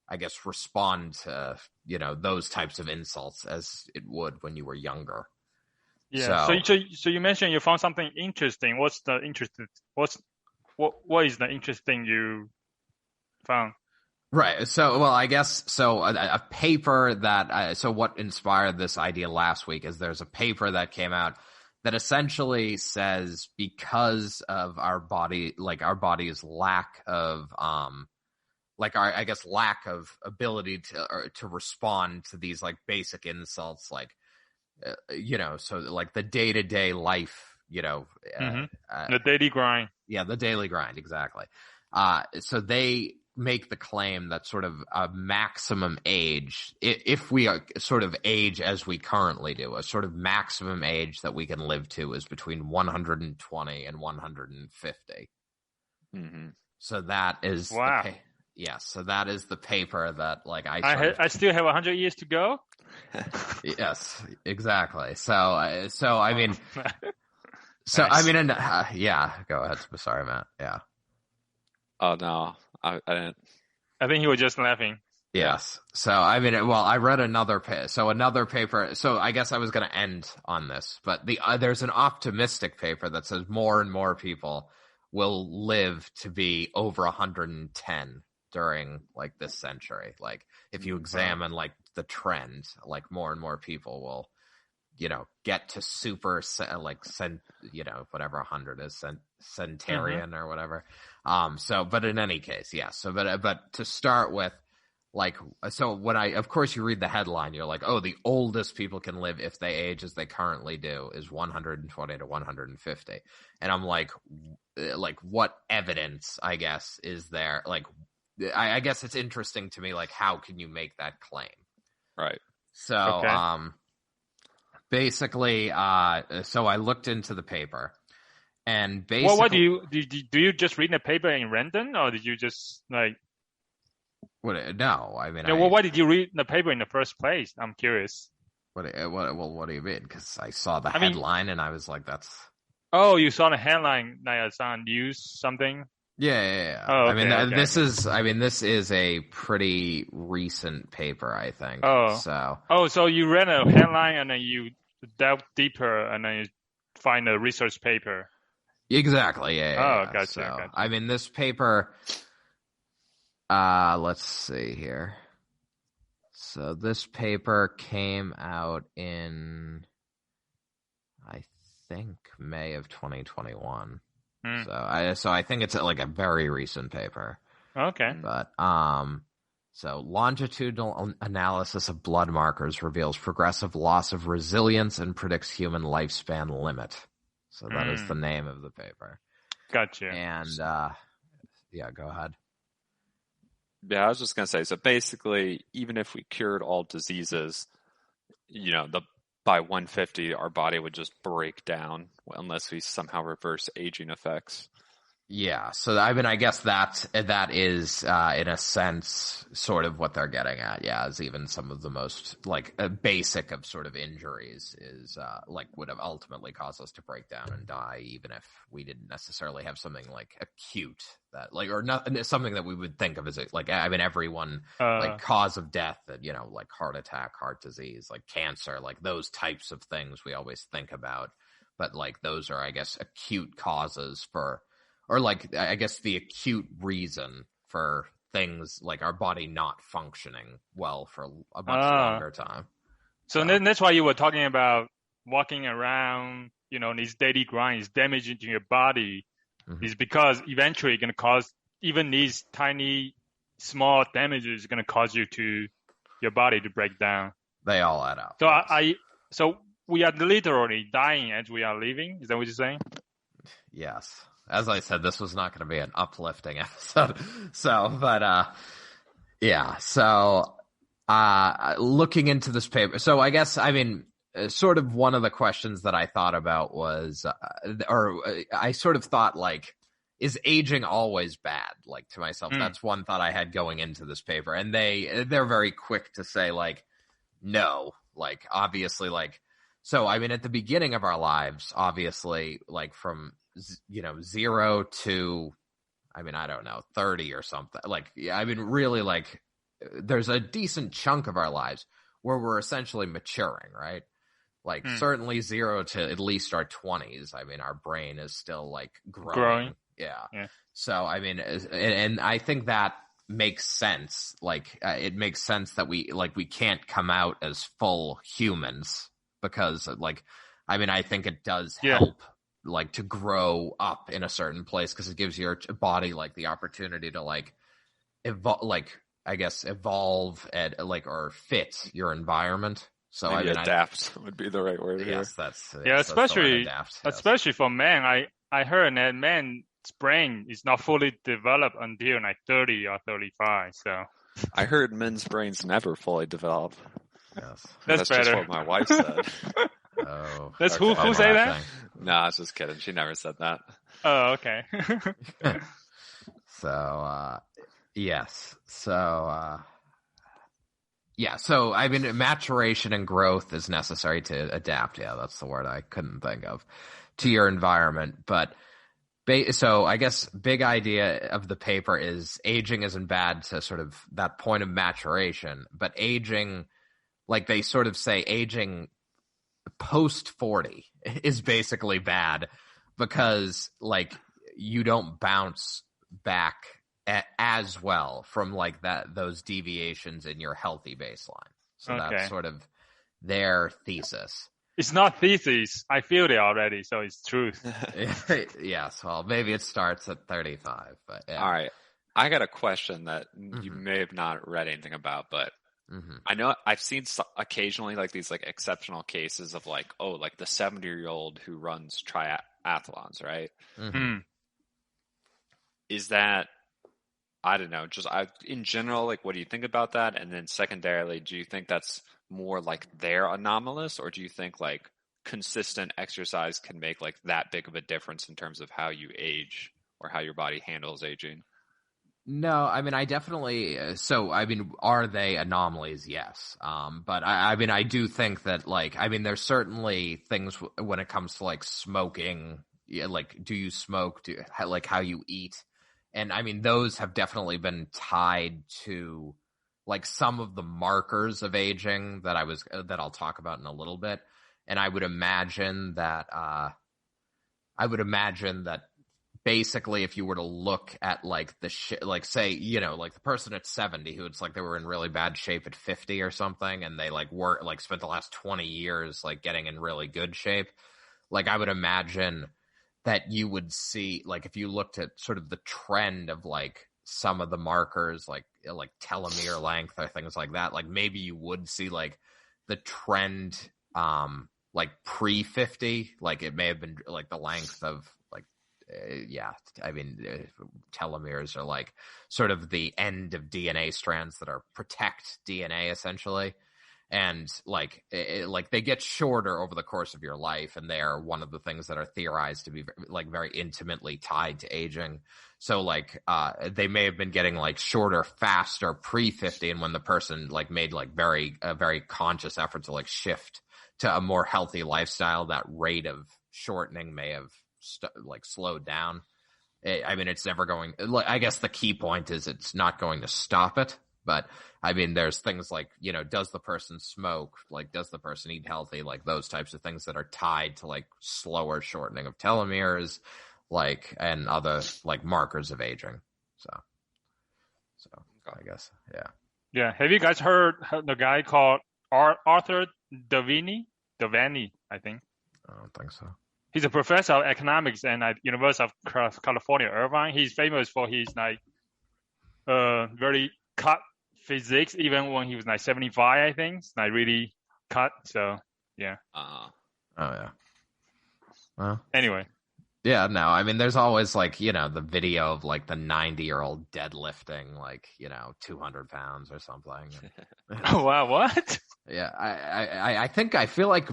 I guess, respond to, those types of insults as it would when you were younger. Yeah. So you mentioned you found something interesting. What is the interesting you found? Right. So, well, I guess, so a paper that, so what inspired this idea last week is there's a paper that came out that essentially says because of our body, like our body's lack of, lack of ability to respond to these like basic insults, like, so like the day-to-day life, the daily grind. Yeah, the daily grind, exactly. So they make the claim that sort of a maximum age, if we sort of age as we currently do, a sort of maximum age that we can live to is between 120 and 150. Mm-hmm. So that is wow. So that is the paper that like I still have 100 years to go. Yes, exactly. So So Nice. I mean, yeah. Go ahead. Sorry, Matt. Yeah. Oh no, I didn't. I think he was just laughing. Yes. So I mean, well, I read another paper. So I guess I was going to end on this, but there's an optimistic paper that says more and more people will live to be over 110 during like this century. Like if you examine like the trend, like more and more people will, get to super whatever 100 is centurion or whatever. But in any case, yeah. So, but to start with, like, so when of course you read the headline, you're like, oh, the oldest people can live if they age as they currently do is 120 to 150. And I'm like, what evidence, I guess, is there? Like, I guess it's interesting to me, like, how can you make that claim? Right. So, Okay. Basically, so I looked into the paper, and basically, well, what do you just read the paper in random, or did you just like? No, I mean, well, why did you read the paper in the first place? I'm curious. What do you mean? Because I saw the headline and I was like, "That's." Oh, you saw the headline like it's on news something. Yeah. Oh, okay, this is a pretty recent paper, I think. So you read a headline and then you delve deeper and then you find a research paper. Exactly. Yeah. Gotcha. So, I mean, this paper. Let's see here. So this paper came out in, I think, May of 2021. So I think it's like a very recent paper. Okay. But so longitudinal analysis of blood markers reveals progressive loss of resilience and predicts human lifespan limit. So that is the name of the paper. Gotcha. And yeah, go ahead. Yeah, I was just going to say, so basically, even if we cured all diseases, by 150, our body would just break down unless we somehow reverse aging effects. Yeah, so I mean, I guess that is, in a sense, sort of what they're getting at. Yeah, is even some of the most like basic of sort of injuries is would have ultimately caused us to break down and die, even if we didn't necessarily have something like acute that or not something that we would think of as everyone like cause of death that like heart attack, heart disease, like cancer, like those types of things we always think about, but like those are, I guess, acute causes for. Or like, I guess the acute reason for things like our body not functioning well for a much longer time. So then that's why you were talking about walking around, these daily grinds damaging to your body is because eventually going to cause even these tiny, small damages going to cause your body to break down. They all add up. So so we are literally dying as we are living. Is that what you're saying? Yes. As I said, this was not going to be an uplifting episode. Looking into this paper. So I guess, sort of one of the questions that I thought about was, I sort of thought like, is aging always bad? Like to myself, that's one thought I had going into this paper. And they're very quick to say like, no, like obviously like, so at the beginning of our lives, obviously like from 0 to, I don't know, 30 or something. Like, really like there's a decent chunk of our lives where we're essentially maturing, right? Like certainly 0 to at least our 20s. Our brain is still like growing. Yeah. So, and I think that makes sense. Like, it makes sense that we can't come out as full humans because like, I think it does help like to grow up in a certain place because it gives your body like the opportunity to like evolve and like or fit your environment. So maybe adapt would be the right word here. Yes, that's especially adapt, especially for men. I heard that men's brain is not fully developed until like 30 or 35. So I heard men's brains never fully develop. Yes, that's better. Just what my wife said. Oh, that's who say that? No, I was just kidding. She never said that. Oh, okay. So, yes. So, yeah. So, maturation and growth is necessary to adapt. Yeah, that's the word I couldn't think of. to your environment. But so I guess big idea of the paper is aging isn't bad to sort of that point of maturation, but aging, like they sort of say aging post 40 is basically bad because like you don't bounce back as well from like those deviations in your healthy baseline. So that's sort of their thesis. It's not thesis. I feel it already, so it's truth. Yes, well, maybe it starts at 35. But yeah. All right. I got a question that you may have not read anything about, but I know I've seen occasionally like these like exceptional cases of like, oh, like the 70-year-old who runs triathlons, right? Is that, I don't know, just in general, like what do you think about that? And then secondarily, do you think that's more like they're anomalous, or do you think like consistent exercise can make like that big of a difference in terms of how you age or how your body handles aging? No, I mean, I definitely, are they anomalies? Yes. But I mean, I do think that like, I mean, there's certainly things when it comes to like smoking, like, do you smoke? Like how you eat? And I mean, those have definitely been tied to like some of the markers of aging that I'll talk about in a little bit. And I would imagine that basically if you were to look at like like say, you know, like the person at 70 who it's like they were in really bad shape at 50 or something, and they like spent the last 20 years like getting in really good shape. Like I would imagine that you would see, like if you looked at sort of the trend of like some of the markers like telomere length or things like that, like maybe you would see like the trend like pre-50, like it may have been like the length of like I mean telomeres are like sort of the end of DNA strands that are protect DNA essentially. And like they get shorter over the course of your life, and they are one of the things that are theorized to be like very intimately tied to aging. So like they may have been getting like shorter faster pre-50, and when the person like made like a very conscious effort to like shift to a more healthy lifestyle, that rate of shortening may have slowed down. I mean, it's never going. I guess the key point is it's not going to stop it. But I mean, there's things like, you know, does the person smoke? Like, does the person eat healthy? Like those types of things that are tied to like slower shortening of telomeres, like, and other like markers of aging. So I guess, yeah. Yeah. Have you guys heard the guy called Arthur Davini, I think? I don't think so. He's a professor of economics at University of California, Irvine. He's famous for his like very cut physics, even when he was like 75, I think. It's like really cut. So yeah. Oh yeah. Well. Anyway. Yeah, no, I mean, there's always like, you know, the video of like the 90-year-old deadlifting like, you know, 200 pounds or something. Oh wow, what? Yeah, I think I feel like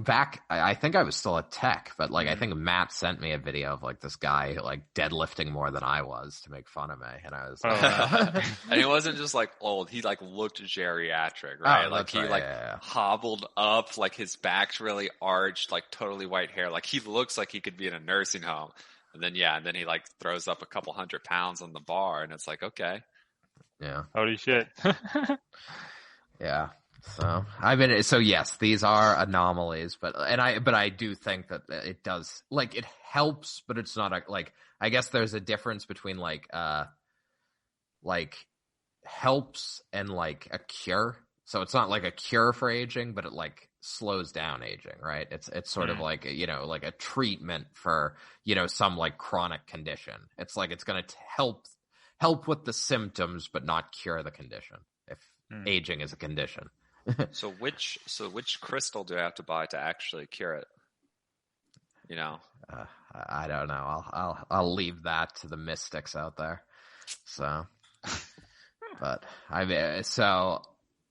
I think I was still at Tech, but like I think Matt sent me a video of like this guy like deadlifting more than I was to make fun of me, and I was and he wasn't just like old, he like looked geriatric, right? Oh, like he hobbled up, like his back's really arched, like totally white hair, like he looks like he could be in a nursing home. And then he like throws up a couple 100 pounds on the bar, and it's like, okay. Yeah. Holy shit. Yeah. So I mean, so yes, these are anomalies, but I do think that it does, like, it helps, but it's not I guess there's a difference between like helps and like a cure. So it's not like a cure for aging, but it like slows down aging, right? It's sort of like, you know, like a treatment for, you know, some like chronic condition. It's like it's going to help with the symptoms, but not cure the condition if aging is a condition. So which crystal do I have to buy to actually cure it? You know, I don't know. I'll leave that to the mystics out there. So, but I mean, so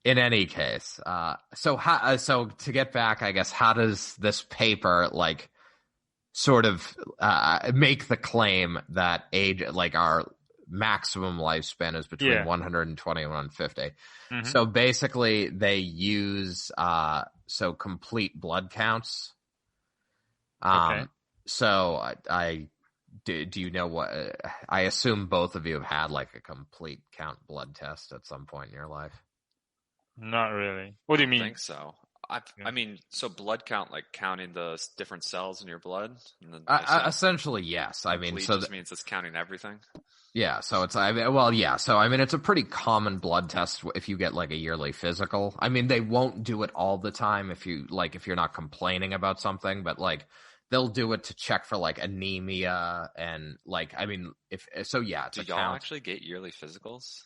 in any case, so to get back, I guess, how does this paper like sort of make the claim that age, like our maximum lifespan is between 120 and 150. Mm-hmm. So basically they use complete blood counts. Okay. So do you know what? I assume both of you have had like a complete count blood test at some point in your life. Not really. What do you mean? I think so. I mean, so blood count, like counting the different cells in your blood? And then essentially, yes. I mean, so just means it's counting everything? Yeah, so it's, So, I mean, it's a pretty common blood test if you get like a yearly physical. I mean, they won't do it all the time if you're not complaining about something, but like, they'll do it to check for like anemia and like, I mean, it's Do a y'all count. actually get yearly physicals?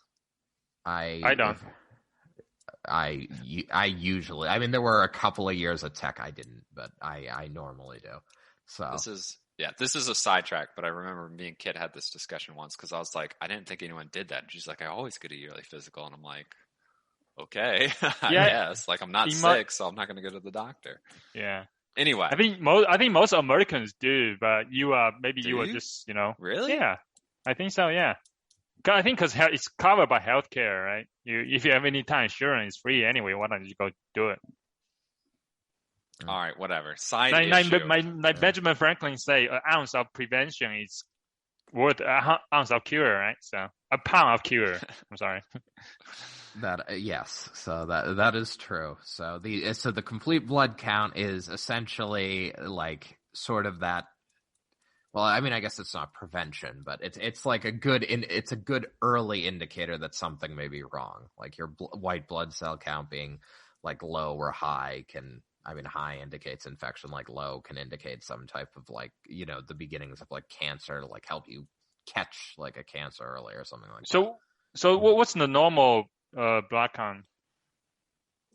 I don't. I usually, I mean, there were a couple of years at Tech I didn't, but I normally do. So this is a sidetrack, but I remember me and Kit had this discussion once because I was like, I didn't think anyone did that. And she's like, I always get a yearly physical. And I'm like, okay, I guess. Like, I'm not sick, so I'm not going to go to the doctor. Yeah. Anyway. I think most Americans do, but you are just, Really? Yeah. I think so, yeah. I think because it's covered by healthcare, right? If you have any time insurance, it's free anyway. Why don't you go do it? All right, whatever. Issue. Benjamin Franklin say an ounce of prevention is worth an ounce of cure, right? So a pound of cure. I'm sorry. Yes, so that is true. So the complete blood count is essentially like sort of that. Well, I mean, I guess it's not prevention, but it's like it's a good early indicator that something may be wrong. Like your white blood cell count being like low or high high indicates infection, like low can indicate some type of like, the beginnings of like cancer to like help you catch like a cancer early or something like that. So what's the normal blood count?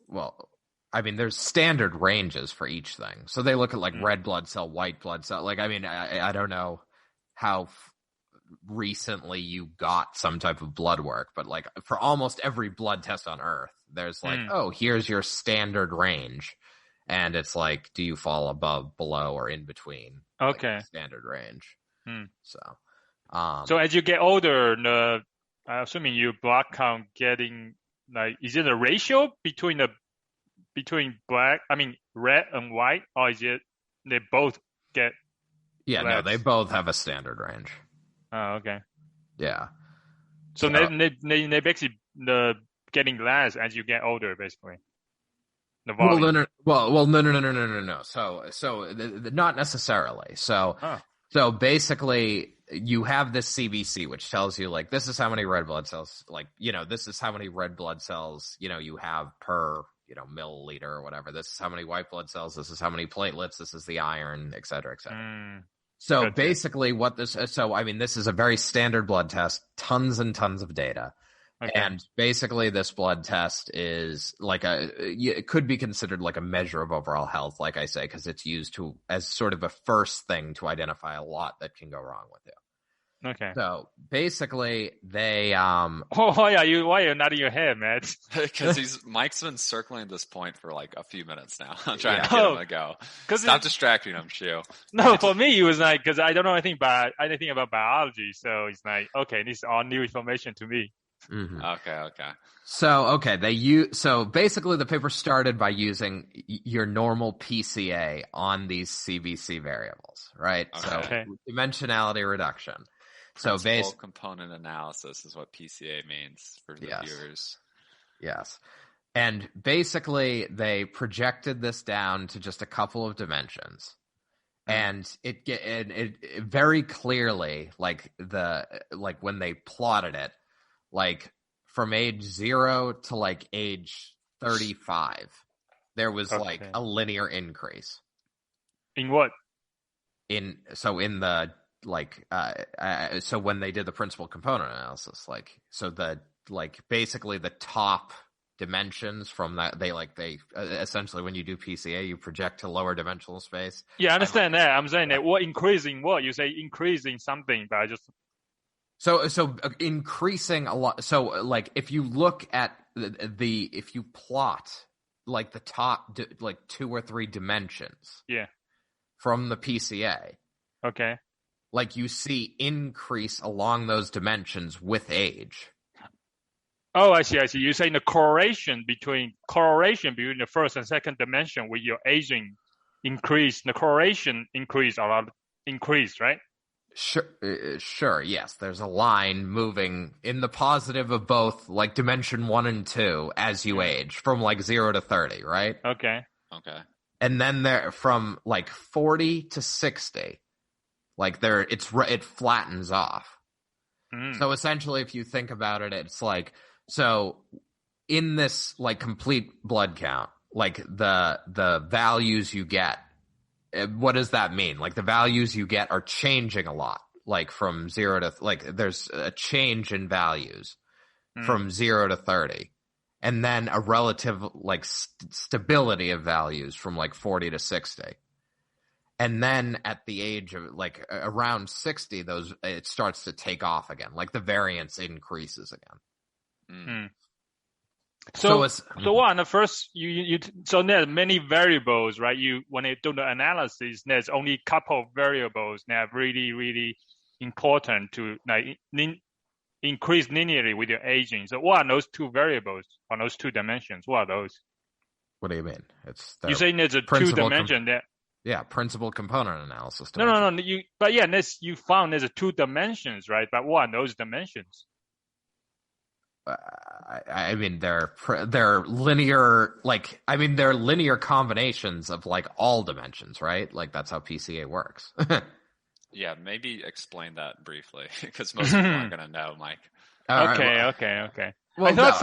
Well, I mean, there's standard ranges for each thing. So they look at like red blood cell, white blood cell. Like, I mean, I don't know how recently you got some type of blood work, but like for almost every blood test on Earth, there's like, here's your standard range. And it's like, do you fall above, below, or in between? Okay. Like, standard range. So as you get older, I'm assuming your blood count getting like, is it a ratio between red and white, or is it they both get? Yeah, less? No, they both have a standard range. Oh, okay. Yeah. So they basically getting less as you get older, basically. The volume. No. So not necessarily. So basically, you have this CBC, which tells you like this is how many red blood cells, this is how many red blood cells you have per milliliter or whatever. This is how many white blood cells. This is how many platelets. This is the iron, et cetera, et cetera. So gotcha. Basically, this is a very standard blood test, tons and tons of data. Okay. And basically this blood test is like it could be considered like a measure of overall health, like I say, because it's used as sort of a first thing to identify a lot that can go wrong with you. Okay. So basically they why are you nodding your head, man? Because Mike's been circling this point for like a few minutes now. I'm trying to get him to go. Stop distracting him, Shu. No, for me it was like because I don't know anything about biology, so it's like okay, this is all new information to me. Mm-hmm. Okay. So basically the paper started by using your normal PCA on these CBC variables, right? Okay. So dimensionality reduction. Principal component analysis is what PCA means for the viewers. Yes. And basically they projected this down to just a couple of dimensions. And it very clearly, when they plotted it, like from age 0 to like age 35, there was like a linear increase. In what? So when they did the principal component analysis, basically the top dimensions from that, they essentially when you do PCA, you project to lower dimensional space. Yeah, I understand that. I'm saying that what increasing what? You say increasing something, but I just... So increasing a lot. So like if you look at if you plot like the top like 2 or 3 dimensions, from the PCA, okay, like you see increase along those dimensions with age. Oh, I see. You're saying the correlation between the first and second dimension with your aging increase. The correlation increase a lot increase, right? Sure. Yes, there's a line moving in the positive of both, like dimension 1 and 2, as you age from like 0 to 30, right? Okay. And then there from like 40 to 60, like it flattens off. So essentially, if you think about it, it's like, so in this like complete blood count, like the values you get, what does that mean? Like the values you get are changing a lot, like from 0 to, like there's a change in values from 0 to 30. And then a relative like stability of values from like 40 to 60. And then at the age of like around 60, it starts to take off again. Like the variance increases again. So what? The first, so there's many variables, right? When you do the analysis, there's only a couple of variables that are really, really important to like increase linearly with your aging. So what are those two variables on those two dimensions? What are those? What do you mean? You saying there's a two dimension that? Yeah, principal component analysis. No. You found there's a two dimensions, right? But what are those dimensions? I mean, they're linear, like, I mean, they're linear combinations of like all dimensions, right? Like that's how PCA works. Yeah, maybe explain that briefly because most people aren't going to know, Mike. Okay. Well, I thought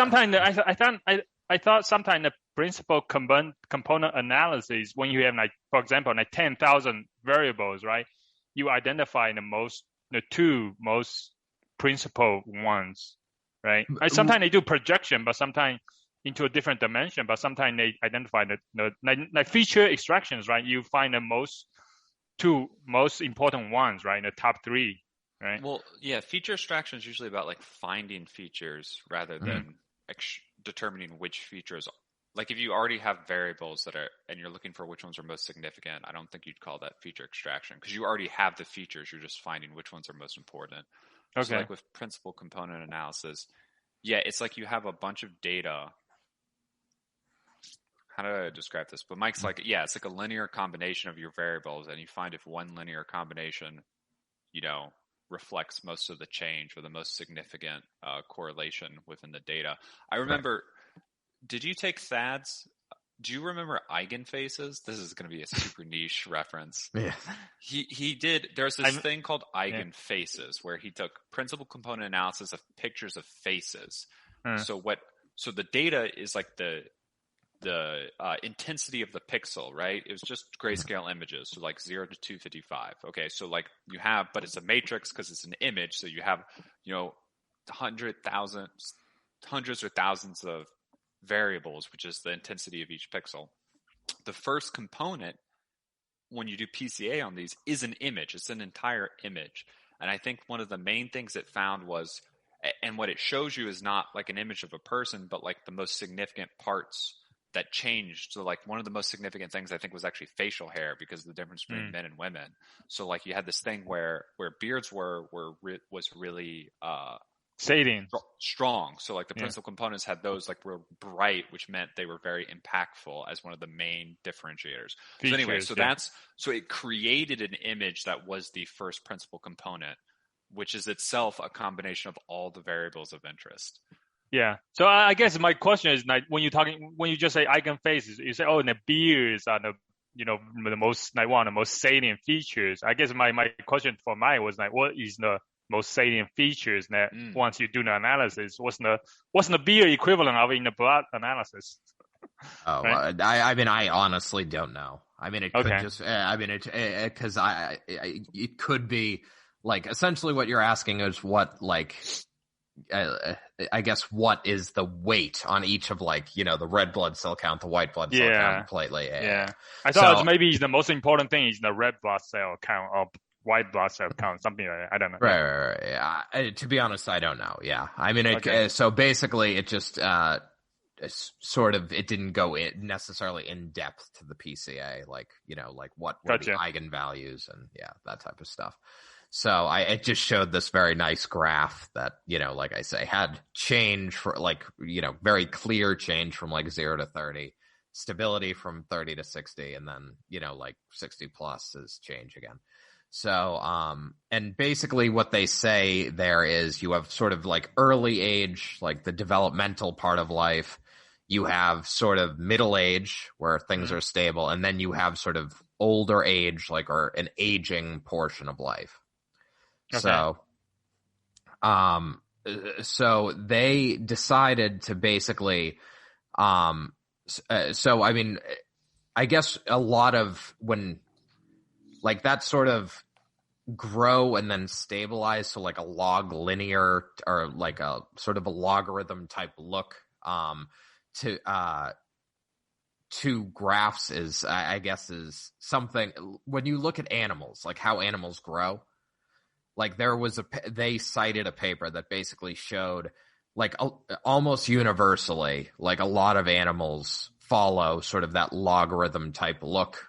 sometimes the principal component analysis, when you have like, for example, like 10,000 variables, right? You identify the two most principal ones, right? Sometimes they do projection, but sometimes into a different dimension, but sometimes they identify like feature extractions, right? You find the two most important ones, right? The top three, right? Well, yeah, feature extraction is usually about like finding features rather than determining which features. Like if you already have variables and you're looking for which ones are most significant, I don't think you'd call that feature extraction because you already have the features. You're just finding which ones are most important. Okay. So like with principal component analysis, yeah, it's like you have a bunch of data. How do I describe this? But Mike's like, yeah, it's like a linear combination of your variables, and you find if one linear combination, reflects most of the change or the most significant correlation within the data. I remember, did you take Thad's? Do you remember eigenfaces? This is going to be a super niche reference. Yeah. He did. There's this thing called eigenfaces where he took principal component analysis of pictures of faces. So the data is like the intensity of the pixel, right? It was just grayscale images, so like 0 to 255. Okay, so like you have, but it's a matrix because it's an image, so you have, hundreds or thousands of variables, which is the intensity of each pixel. The first component, when you do PCA on these, is an image. It's an entire image. And I think one of the main things it found was, and what it shows you is not like an image of a person, but like the most significant parts that changed. So like one of the most significant things I think was actually facial hair because of the difference between men and women. So like you had this thing where beards was really salient, strong. So like the principal components had those like real bright, which meant they were very impactful as one of the main differentiators. Features, so anyway, so it created an image that was the first principal component, which is itself a combination of all the variables of interest. Yeah. So I guess my question is like when you just say eigenfaces, you say, oh, the beards are the most like one of the most salient features. I guess my question for mine was like, what is the most salient features that once you do the analysis, what's the beard equivalent of in the blood analysis? Oh, right? I mean, I honestly don't know. I mean, it could just, because it could be like essentially what you're asking is what like. I guess what is the weight on each of like the red blood cell count, the white blood cell count, platelet? Yeah. I thought maybe the most important thing is the red blood cell count or white blood cell count, something like that. I don't know. Right. Yeah. To be honest, I don't know. Yeah. I mean, so basically, it just sort of it didn't go necessarily in depth to the PCA, like like what were the eigenvalues and that type of stuff. So it just showed this very nice graph that, like I say, had change for like, very clear change from like 0 to 30, stability from 30 to 60, and then, like 60 plus is change again. So, and basically what they say there is you have sort of like early age, like the developmental part of life. You have sort of middle age where things are stable. And then you have sort of older age, like, or an aging portion of life. Okay. So they decided to basically, so, I mean, I guess a lot of when like that sort of grow and then stabilize, so like a log linear or like a sort of a logarithm type look to graphs is, I guess, is something when you look at animals, like how animals grow. Like they cited a paper that basically showed like almost universally, like a lot of animals follow sort of that logarithm type look,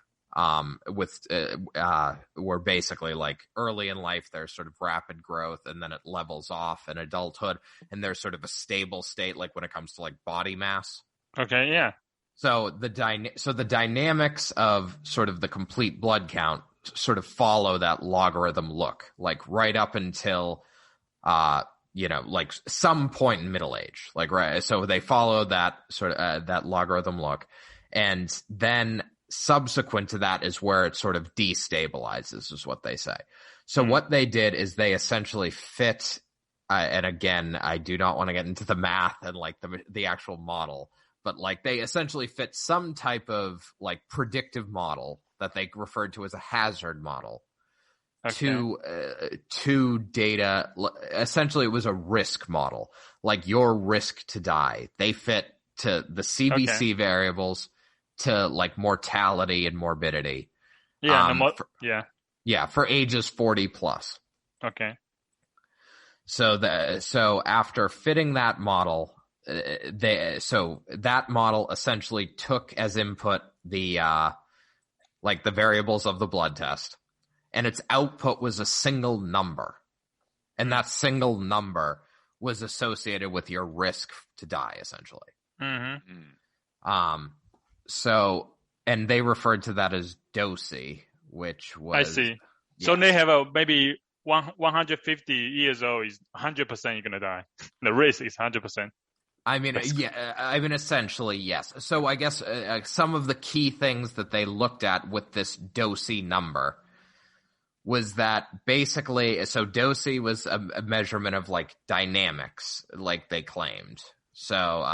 where basically like early in life, there's sort of rapid growth and then it levels off in adulthood. And there's sort of a stable state, like when it comes to like body mass. Okay. Yeah. So the dynamics of sort of the complete blood count sort of follow that logarithm look, like right up until, like some point in middle age, like, right. So they follow that sort of, that logarithm look. And then subsequent to that is where it sort of destabilizes, is what they say. So what they did is they essentially fit, and again, I do not want to get into the math and like the actual model, but like they essentially fit some type of like predictive model that they referred to as a hazard model to data. Essentially, it was a risk model, like your risk to die. They fit to the CBC variables, to like mortality and morbidity. Yeah. For ages 40 plus. Okay. So after fitting that model, that model essentially took as input the like the variables of the blood test, and its output was a single number, and that single number was associated with your risk to die, essentially. So, and they referred to that as DOSI, which was... I see. Yes. So they have maybe 150 years old is 100% you're going to die. The risk is 100%. I mean, essentially, yes. So I guess some of the key things that they looked at with this DOSI number was that basically, so DOSI was a measurement of like dynamics, like they claimed. So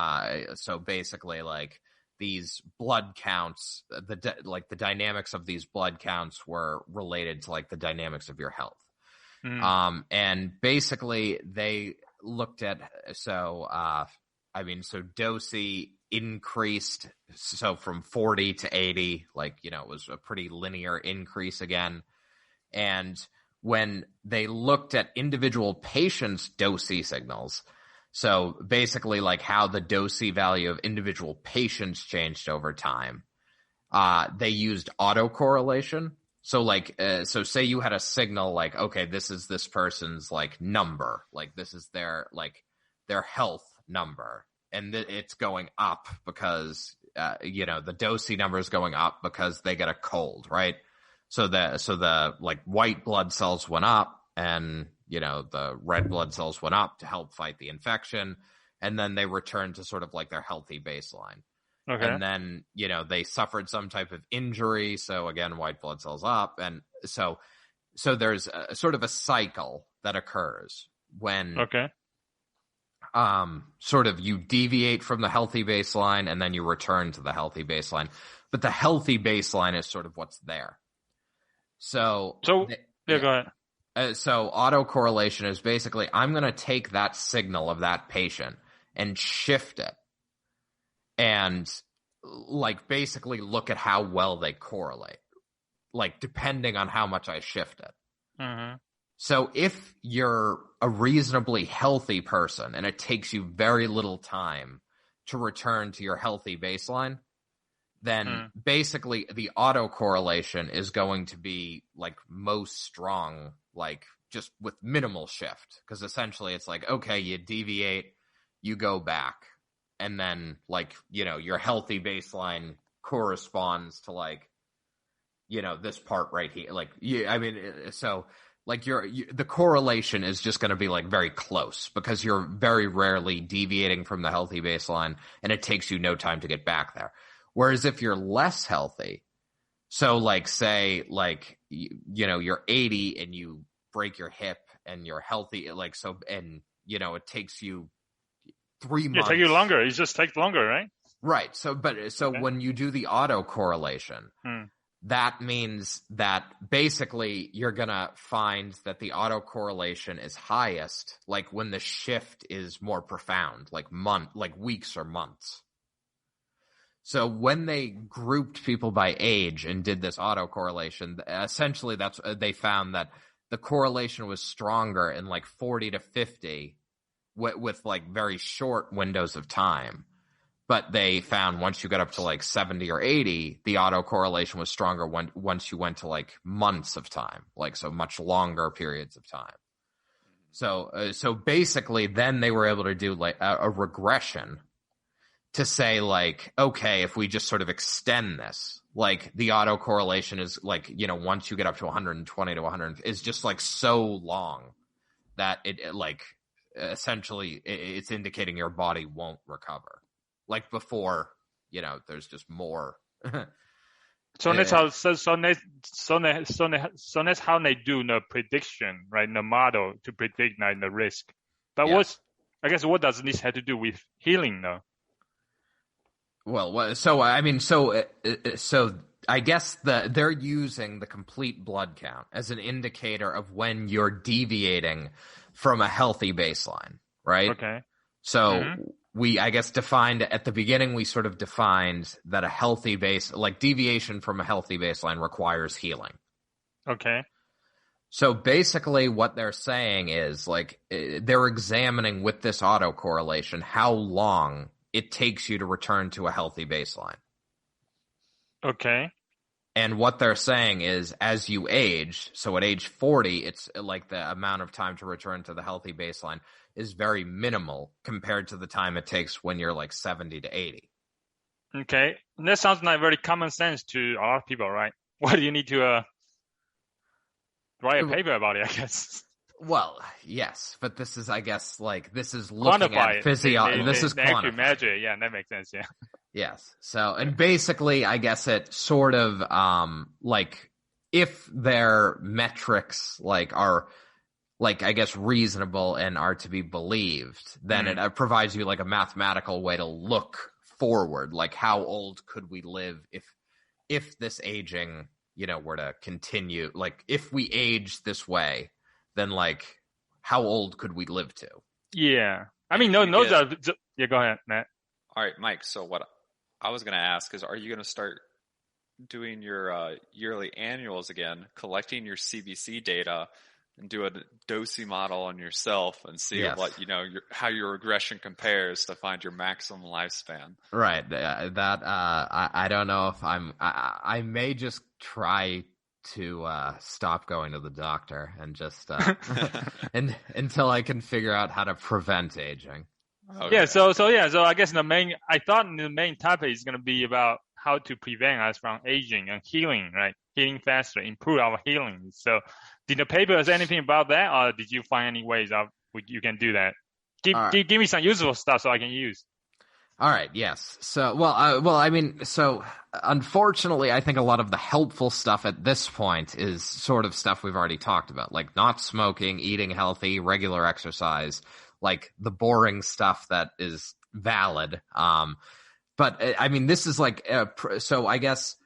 basically, like these blood counts, the dynamics of these blood counts were related to like the dynamics of your health. And basically they looked at, so DOSI increased, so from 40 to 80, like, it was a pretty linear increase again. And when they looked at individual patients' DOSI signals, so basically like how the DOSI value of individual patients changed over time, they used autocorrelation. So like, so say you had a signal like, okay, this is this person's like number, like this is their health number. And it's going up because, the DOSI number is going up because they get a cold, right? So the like white blood cells went up and, the red blood cells went up to help fight the infection. And then they returned to sort of like their healthy baseline. Okay. And then, they suffered some type of injury. So again, white blood cells up. And so there's a sort of a cycle that occurs when, sort of you deviate from the healthy baseline and then you return to the healthy baseline. But the healthy baseline is sort of what's there. Go ahead. So autocorrelation is basically, I'm going to take that signal of that patient and shift it and like basically look at how well they correlate, like depending on how much I shift it. So if you're a reasonably healthy person and it takes you very little time to return to your healthy baseline, then basically the autocorrelation is going to be like most strong, like just with minimal shift. Because essentially it's like, okay, you deviate, you go back. And then like, your healthy baseline corresponds to like, this part right here. Like, so like the correlation is just going to be like very close because you're very rarely deviating from the healthy baseline and it takes you no time to get back there. Whereas if you're less healthy, so like say like, you're 80 and you break your hip and you're healthy, like, so, and it takes you 3 months. It takes you longer. It just takes longer, right? Right. So when you do the autocorrelation, that means that basically you're going to find that the autocorrelation is highest, like when the shift is more profound, like weeks or months. So when they grouped people by age and did this autocorrelation, essentially they found that the correlation was stronger in like 40 to 50 with like very short windows of time. But they found once you got up to like 70 or 80, the autocorrelation was stronger once you went to like months of time, like so much longer periods of time. So basically then they were able to do like a regression to say like, okay, if we just sort of extend this, like the autocorrelation is like, once you get up to 120 to 100 is just like so long that it like essentially it's indicating your body won't recover. Like before, there's just more. So that's how. So that's how they do the prediction, right? The model to predict like the risk. But what does this have to do with healing, though? Well, so I guess they're using the complete blood count as an indicator of when you're deviating from a healthy baseline, right? Okay. So. We, I guess, defined at the beginning, we sort of defined that a healthy deviation from a healthy baseline requires healing. Okay. So basically what they're saying is like, they're examining with this autocorrelation how long it takes you to return to a healthy baseline. Okay. And what they're saying is as you age, so at age 40, it's like the amount of time to return to the healthy baseline is very minimal compared to the time it takes when you're like 70 to 80. Okay. And that sounds like very common sense to a lot of people, right? Why do you need to write a paper about it, I guess? Well, yes, but this is, I guess, like, this is looking quantify at physiology. This is actually quantifying. measure it. Yeah, that makes sense, yeah. Yes. So, and basically, I guess it sort of, like, if their metrics, like, are, like, I guess, reasonable and are to be believed, then it provides you, like, a mathematical way to look forward. Like, how old could we live if this aging, were to continue? Like, if we age this way, then, like, how old could we live to? Yeah. I mean, no, yeah, go ahead, Matt. All right, Mike. So what I was going to ask is, are you going to start doing your yearly annuals again, collecting your CBC data, and do a DOSI model on yourself and see what, how your regression compares to find your maximum lifespan? Right. I don't know if I may just try to stop going to the doctor and just until I can figure out how to prevent aging. Okay. Yeah, so I guess the main topic is going to be about how to prevent us from aging and healing, right? Healing faster, improve our healing. So did the paper say anything about that, or did you find any ways of you can do that? Give me some useful stuff so I can use. All right. Yes. So, so unfortunately, I think a lot of the helpful stuff at this point is sort of stuff we've already talked about, like not smoking, eating healthy, regular exercise, like the boring stuff that is valid. But I mean, this is like, so I guess.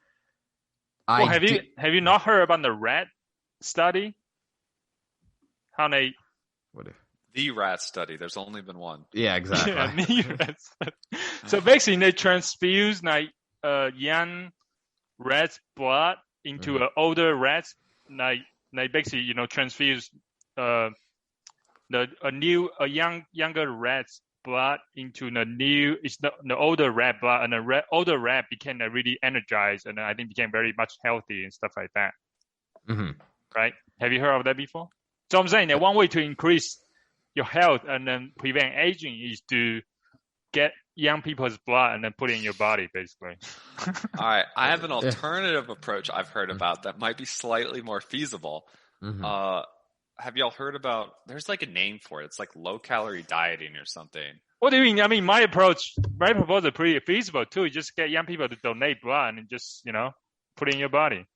Have you not heard about the rat study? How they. The rat study. There's only been one. Yeah, exactly. Yeah, the rat study. So basically, they transfuse like young rat's blood into an older rat's. Like basically, transfuse younger rat's blood into the older rat blood, and the older rat became really energized, and I think became very much healthy and stuff like that. Mm-hmm. Right? Have you heard of that before? So I'm saying that one way to increase your health and then prevent aging is to get young people's blood and then put it in your body, basically. All right. I have an alternative approach I've heard about that might be slightly more feasible. Have y'all heard about, there's like a name for it. It's like low calorie dieting or something. What do you mean? I mean, my proposal is pretty feasible too. You just get young people to donate blood and just, put it in your body.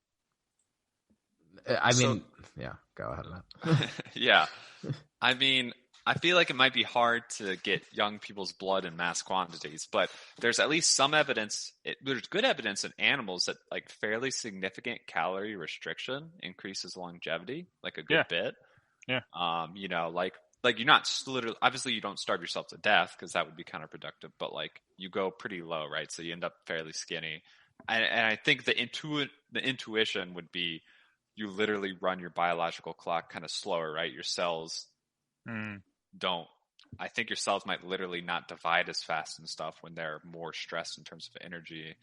I mean, yeah, go ahead. Yeah. I mean, I feel like it might be hard to get young people's blood in mass quantities, but there's at least some evidence. There's good evidence in animals that like fairly significant calorie restriction increases longevity, like a good bit. Yeah. Like you're not literally, obviously you don't starve yourself to death because that would be counterproductive, but like you go pretty low, right? So you end up fairly skinny. And I think the intuition would be you literally run your biological clock kind of slower, right? Your cells I think your cells might literally not divide as fast and stuff when they're more stressed in terms of energy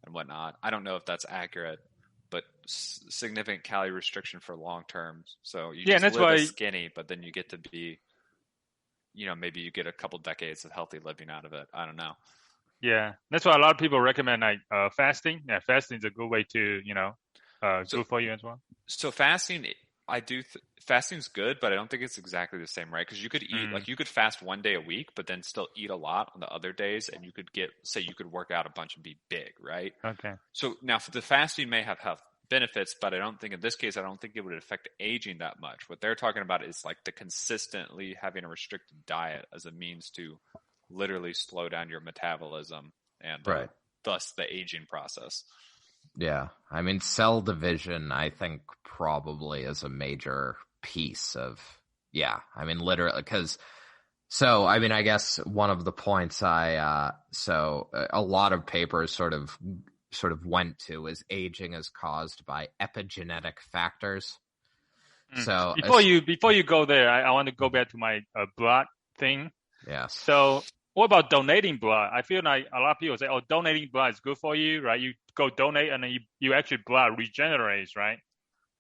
and whatnot. I don't know if that's accurate, but significant calorie restriction for long term. So you just live as skinny, but then you get to be, maybe you get a couple decades of healthy living out of it. I don't know. Yeah, that's why a lot of people recommend like fasting. Yeah, fasting is a good way to, good for you as well. So fasting, fasting's good, but I don't think it's exactly the same, right? Because you could eat, like you could fast one day a week, but then still eat a lot on the other days, and you could you could work out a bunch and be big, right? Okay. So now for the fasting may have health benefits, but I don't think in this case, I don't think it would affect aging that much. What they're talking about is like the consistently having a restricted diet as a means to literally slow down your metabolism and thus the aging process. Yeah. I mean, cell division, I think probably is a major piece of, literally, because, I guess one of the points a lot of papers sort of went to is aging is caused by epigenetic factors. So before you go there, I want to go back to my blood thing. Yeah. So what about donating blood? I feel like a lot of people say, "Oh, donating blood is good for you, right?" You go donate, and then you actually blood regenerates, right?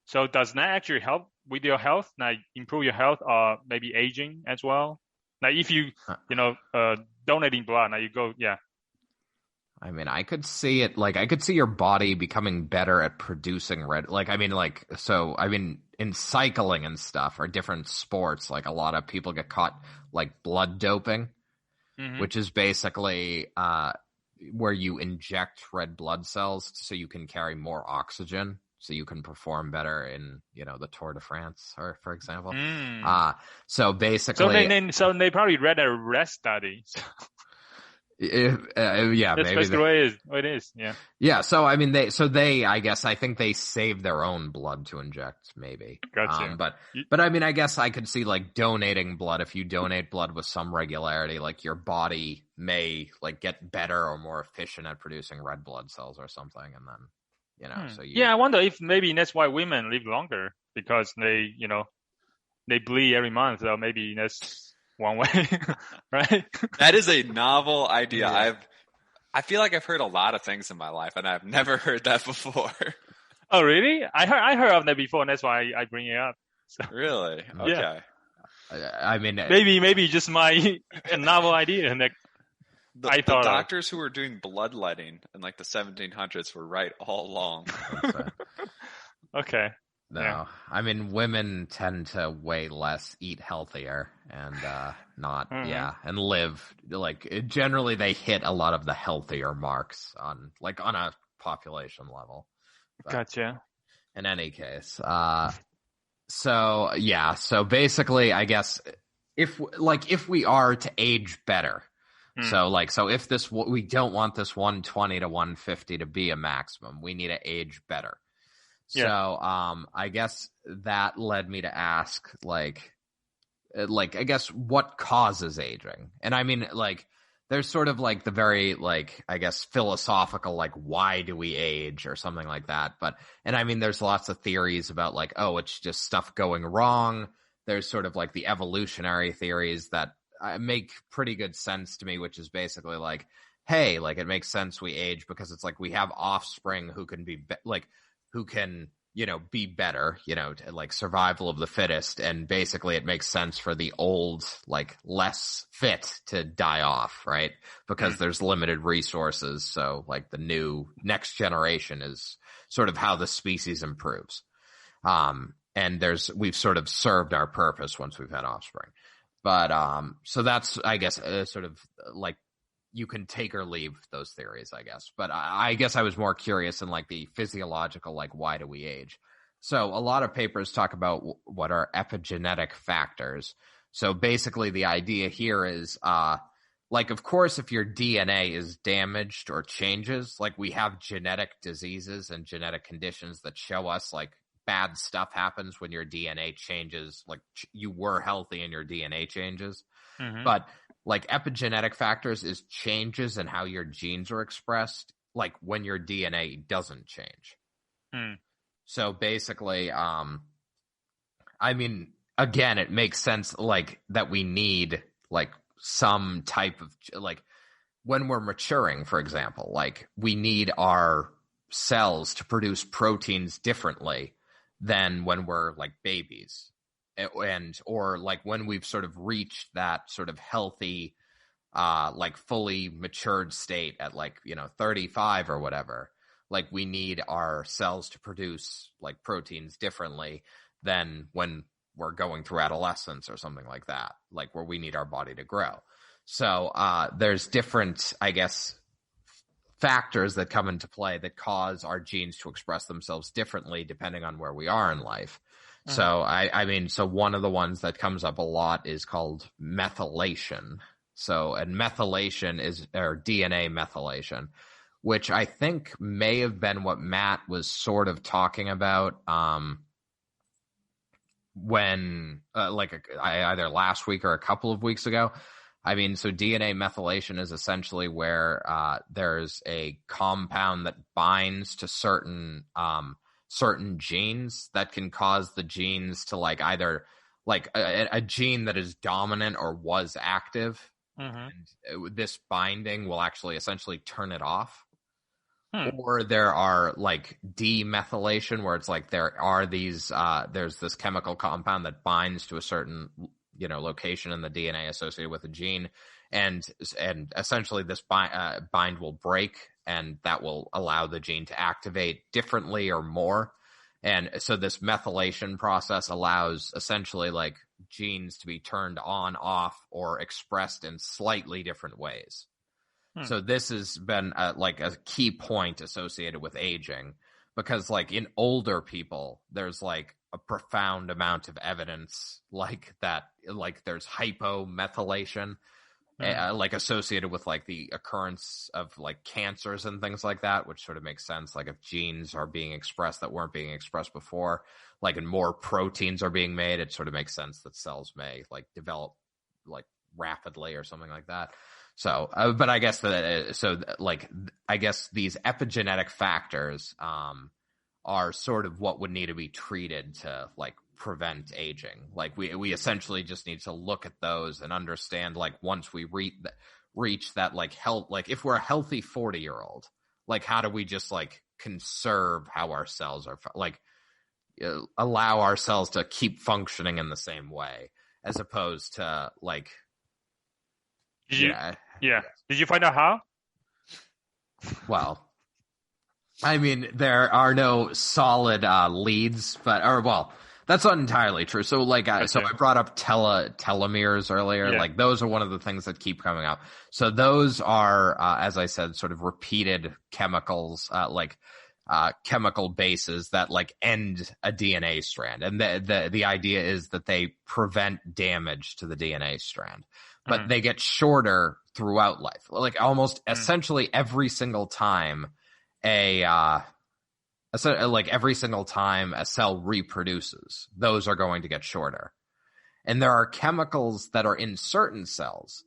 So does that actually help with your health? Like improve your health, or maybe aging as well? Like if you donating blood, now you go, yeah. I mean, I could see it, like, I could see your body becoming better at producing red, in cycling and stuff, or different sports, like, a lot of people get caught, like, blood doping, which is basically, where you inject red blood cells so you can carry more oxygen, so you can perform better in, the Tour de France, or for example. So basically... So they probably read a rest study. Yeah, that's maybe basically what it is. Yeah. Yeah. So I mean, I think they save their own blood to inject, maybe. Gotcha. But I mean, I guess I could see like donating blood. If you donate blood with some regularity, like your body may like get better or more efficient at producing red blood cells or something, and then So I wonder if maybe that's why women live longer, because they bleed every month. So maybe that's one way, right? That is a novel idea. Yeah. I feel like I've heard a lot of things in my life, and I've never heard that before. Oh, really? I heard of that before, and that's why I bring it up. So, really? Okay. Yeah. I mean, maybe just my novel idea, and the doctors who were doing bloodletting in like the 1700s were right all along. Okay. No, yeah. I mean, women tend to weigh less, eat healthier, and and live, like, generally they hit a lot of the healthier marks on a population level. But gotcha. In any case, so basically, I guess, if we are to age better, so if we don't want this 120 to 150 to be a maximum, we need to age better. So, I guess that led me to ask, I guess, what causes aging? And I mean, there's sort of the very, I guess, philosophical, why do we age or something like that. And I mean, there's lots of theories about it's just stuff going wrong. There's sort of the evolutionary theories that make pretty good sense to me, which is basically hey, it makes sense we age because it's we have offspring who can be who can be better, like survival of the fittest. And basically it makes sense for the old, like less fit to die off, right? Because there's limited resources. So like the new next generation is sort of how the species improves. And we've sort of served our purpose once we've had offspring. But, so that's, I guess, sort of like, you can take or leave those theories, I guess. But I guess I was more curious in like the physiological, like why do we age? So a lot of papers talk about what are epigenetic factors. So basically the idea here is, like, of course, if your DNA is damaged or changes, like we have genetic diseases and genetic conditions that show us like bad stuff happens when your DNA changes, like you were healthy and your DNA changes. But like epigenetic factors is changes in how your genes are expressed, like when your DNA doesn't change. So basically, I mean, again, it makes sense like that we need like some type of like when we're maturing, for example, like we need our cells to produce proteins differently than when we're like babies. Or like when we've sort of reached that sort of healthy, like fully matured state at like, 35 or whatever, like we need our cells to produce like proteins differently than when we're going through adolescence or something like that, like where we need our body to grow. So, there's different, I guess, factors that come into play that cause our genes to express themselves differently depending on where we are in life. So I mean, so one of the ones that comes up a lot is called methylation. So, and methylation or DNA methylation, which I think may have been what Matt was sort of talking about, when, either last week or a couple of weeks ago. I mean, so DNA methylation is essentially where, there's a compound that binds to certain genes that can cause the genes to like either like a gene that is dominant or was active. And this binding will actually essentially turn it off. Or there are like demethylation where it's like there are these, there's this chemical compound that binds to a certain, location in the DNA associated with a gene. And essentially this bind will break, and that will allow the gene to activate differently or more. And so this methylation process allows essentially like genes to be turned on, off, or expressed in slightly different ways. So this has been like a key point associated with aging, because like in older people, there's like a profound amount of evidence like that, like there's hypomethylation, like associated with like the occurrence of like cancers and things like that, which sort of makes sense. Like if genes are being expressed that weren't being expressed before, like and more proteins are being made, it sort of makes sense that cells may like develop like rapidly or something like that. So, but I guess I guess these epigenetic factors, are sort of what would need to be treated to like prevent aging. Like we essentially just need to look at those and understand, like once we reach that like health, like if we're a healthy 40-year-old, like how do we just like conserve how our cells are like allow our cells to keep functioning in the same way, as opposed to like. Did you find out how? Well, I mean, there are no solid leads, that's not entirely true. So, like, so I brought up telomeres earlier. Yeah. Like, those are one of the things that keep coming up. So those are, as I said, sort of repeated chemicals, chemical bases that like end a DNA strand, and the idea is that they prevent damage to the DNA strand. But they get shorter throughout life. Like almost essentially every single time every single time a cell reproduces, those are going to get shorter. And there are chemicals that are in certain cells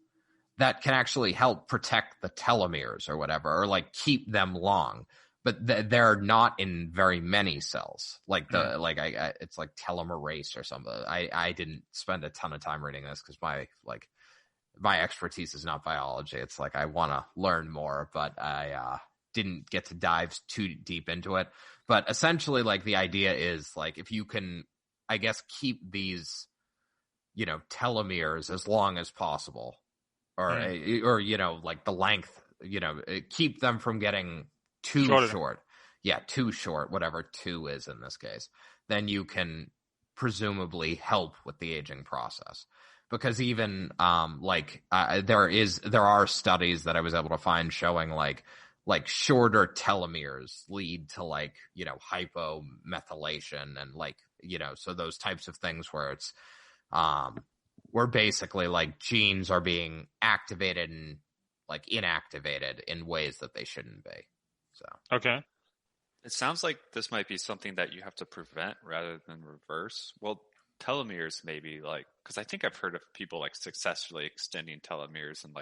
that can actually help protect the telomeres or whatever, or like keep them long. But they're not in very many cells. Like it's like telomerase or something. I didn't spend a ton of time reading this because my expertise is not biology. It's like I want to learn more, but I didn't get to dive too deep into it. But essentially, like, the idea is, like, if you can, I guess, keep these, telomeres as long as possible, or like the length, keep them from getting too short. Yeah, too short, whatever 2 is in this case. Then you can presumably help with the aging process. Because even there are studies that I was able to find showing like shorter telomeres lead to hypomethylation and so those types of things where it's where basically genes are being activated and inactivated in ways that they shouldn't be. So okay. It sounds like this might be something that you have to prevent rather than reverse. Well, telomeres maybe because I think I've heard of people successfully extending telomeres in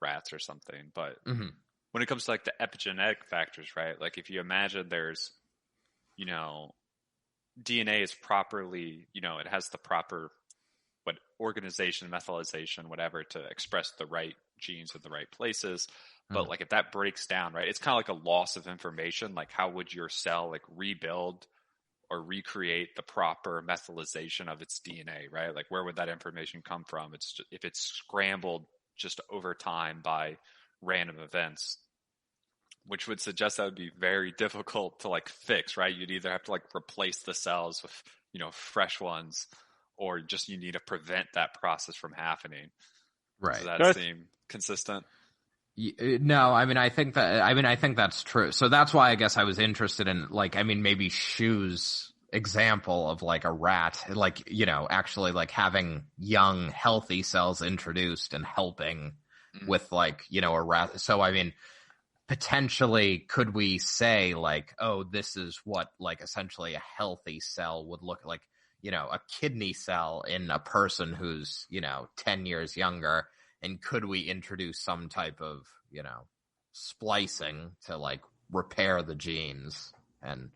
rats or something. But when it comes to the epigenetic factors, right? If you imagine there's, DNA is properly, it has the proper organization, methylization, whatever, to express the right genes in the right places. But if that breaks down, right, it's kind of like a loss of information. How would your cell rebuild or recreate the proper methylization of its DNA, right? Where would that information come from? If it's scrambled just over time by random events, which would suggest that would be very difficult to fix, right? You'd either have to replace the cells with, fresh ones, or just you need to prevent that process from happening. Right. Does that seem consistent? No, I think that's true. So that's why I guess I was interested in maybe Shu's example of a rat, actually having young healthy cells introduced and helping with a rat. So potentially could we say this is what essentially a healthy cell would look like, a kidney cell in a person who's 10 years younger. And could we introduce some type of, splicing to repair the genes? And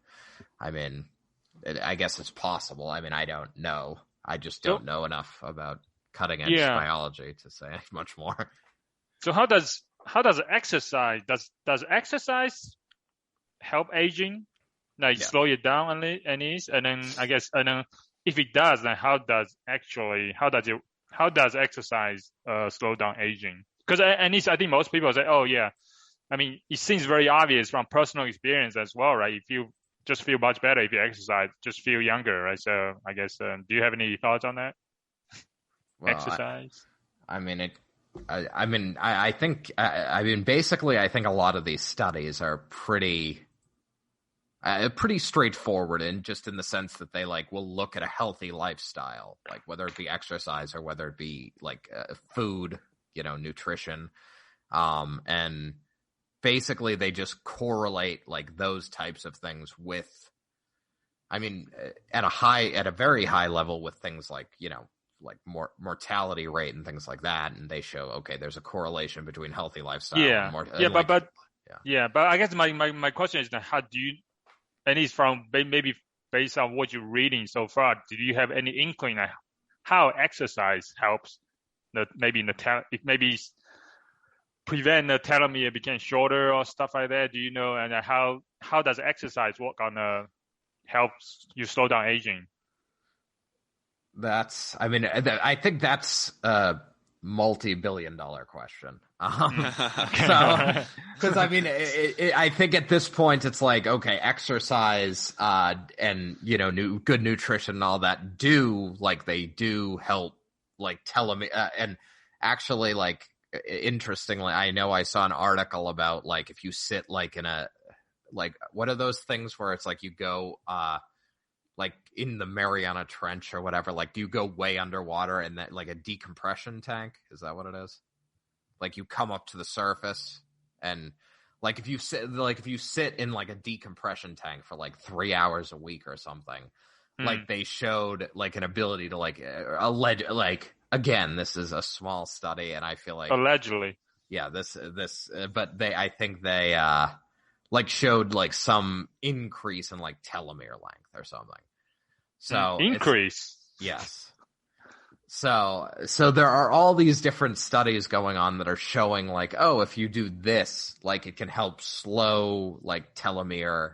I guess it's possible. I don't know. I just don't know enough about cutting edge biology to say much more. So how does exercise does exercise help aging? Slow it down at least, and then I guess if it does, then how does exercise slow down aging? Because at least I think most people say, oh yeah, it seems very obvious from personal experience as well, right? If you just feel much better if you exercise, just feel younger, right? So I guess, do you have any thoughts on that? Well, exercise. Basically, I think a lot of these studies are pretty straightforward, and just in the sense that they will look at a healthy lifestyle, whether it be exercise or whether it be food, nutrition, and basically they just correlate those types of things with, at a very high level with things mortality rate and things like that, and they show, okay, there's a correlation between healthy lifestyle and but I guess my question is, how do you, at least from maybe based on what you're reading so far, do you have any inkling how exercise helps maybe prevent the telomere becoming shorter or stuff like that? Do you know? And how does exercise work on help you slow down aging? I think that's a multi-billion-dollar question. Because I think at this point it's okay, exercise and good nutrition and all that do help telomere, and actually interestingly, I know I saw an article about if you sit in a what are those things where it's you go in the Mariana Trench or whatever, do you go way underwater in that a decompression tank? Is that what it is? You come up to the surface and if you sit in a decompression tank for 3 hours a week or something, they showed an ability to again, this is a small study and I feel allegedly, yeah, but I think they showed some increase in telomere length or something. So increase. Yes. So there are all these different studies going on that are showing like, oh, if you do this, like it can help slow like telomere,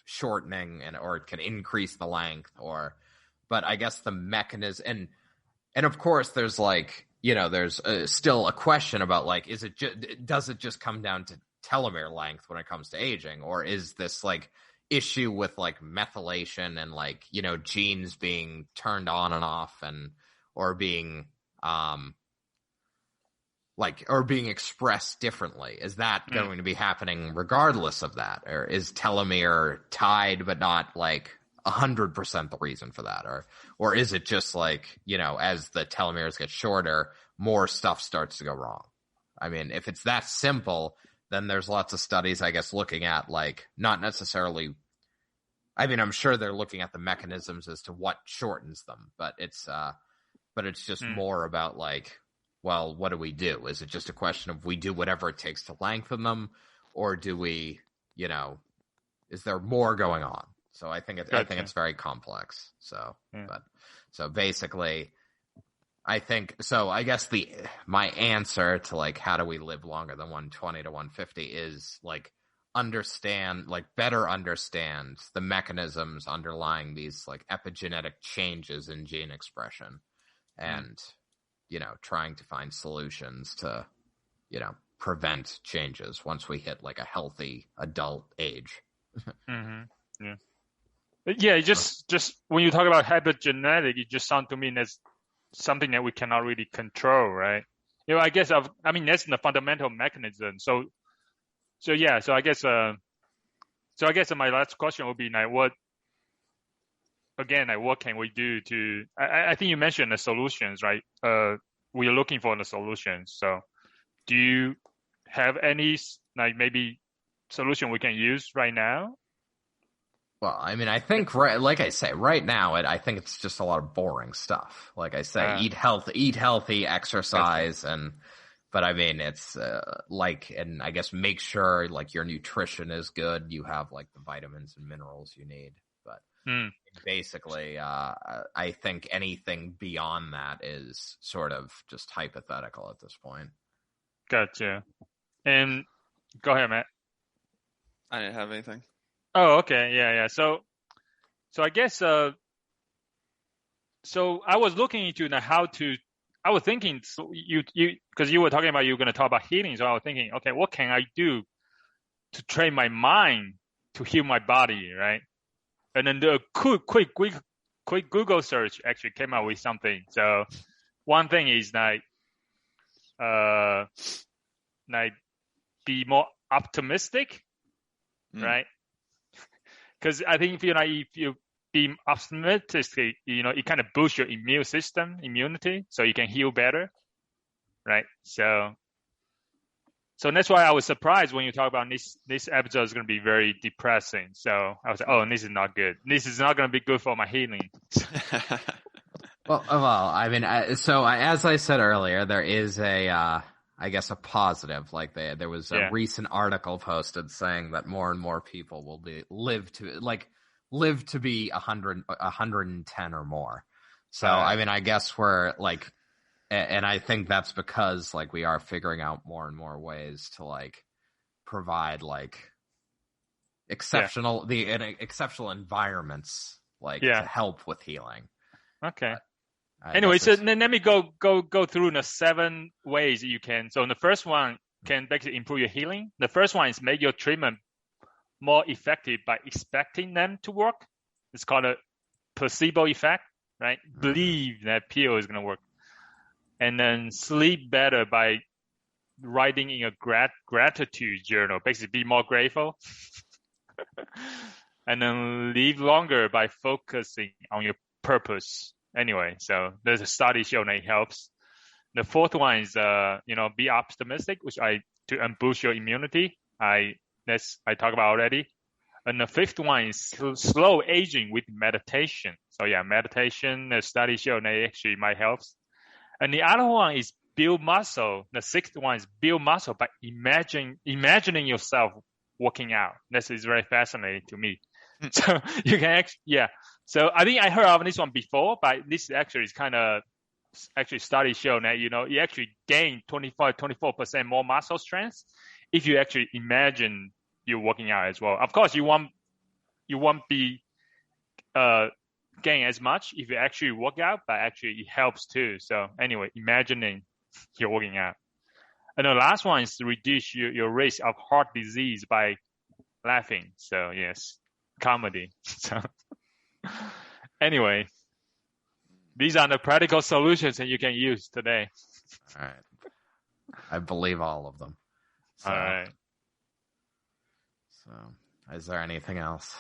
shortening or it can increase the length but I guess the mechanism and of course there's like, there's still a question about like, does it just come down to telomere length when it comes to aging, or is this like issue with like methylation and like, genes being turned on and off or being being expressed differently? Is that going to be happening regardless of that? Or is telomere tied but not like 100% the reason for that? Or is it just like, as the telomeres get shorter, more stuff starts to go wrong? I mean, if it's that simple, then there's lots of studies, I guess, looking at like not necessarily, I mean, I'm sure they're looking at the mechanisms as to what shortens them, but it's just more about like, well, what do we do? Is it just a question of we do whatever it takes to lengthen them, or do we, is there more going on? So I think it's very complex. So, so basically, I guess my answer to like how do we live longer than 120 to 150 is like better understand the mechanisms underlying these like epigenetic changes in gene expression, and trying to find solutions to prevent changes once we hit like a healthy adult age. Yeah, just when you talk about epigenetic, it just sounds to me as something that we cannot really control, right? I guess that's the fundamental mechanism. So I guess my last question would be like, what can we do to? I think you mentioned the solutions, right? We are looking for the solutions. So, do you have any like maybe solution we can use right now? Well, I mean, I think like I say, right now, I think it's just a lot of boring stuff. Like I say, eat healthy, exercise, but I mean, it's and I guess make sure like your nutrition is good. You have like the vitamins and minerals you need. But basically, I think anything beyond that is sort of just hypothetical at this point. Gotcha. And go ahead, Matt. I didn't have anything. Oh, okay. Yeah. So I guess, so I was looking into I was thinking, so because you were talking about you were going to talk about healing. So I was thinking, okay, what can I do to train my mind to heal my body, right? And then the quick Google search actually came out with something. So one thing is like be more optimistic, right? Because I think if you be optimistic, it kind of boosts your immunity, so you can heal better, right? So that's why I was surprised when you talk about this episode is going to be very depressing. So I was like, oh, this is not good. This is not going to be good for my healing. Well, I mean, as I said earlier, there is I guess a positive. Like there was a recent article posted saying that more and more people will live to be 110 or more. So I mean, I guess we're like, and I think that's because like we are figuring out more and more ways to like provide like exceptional environments to help with healing. Okay. Anyway, so then let me go through the 7 ways you can. So the first one can basically improve your healing. The first one is make your treatment more effective by expecting them to work. It's called a placebo effect, right? Believe that pill is going to work. And then sleep better by writing in a gratitude journal. Basically, be more grateful. And then live longer by focusing on your purpose. Anyway, so there's a study showing that it helps. The fourth one is, be optimistic, which to boost your immunity. I talked about already. And the fifth one is slow aging with meditation. So meditation, the study showed that it actually might help. And the other one is build muscle. The sixth one is build muscle by imagining yourself working out. This is very fascinating to me. So you can So I think I heard of this one before, but this actually is kind of studies show that, you actually gain 24% more muscle strength if you actually imagine you're working out as well. Of course, you won't be gain as much if you actually work out, but actually it helps too. So anyway, imagining you're working out. And the last one is to reduce your risk of heart disease by laughing. So yes, comedy. So anyway, these are the practical solutions that you can use today. All right. I believe all of them. So, all right. So is there anything else?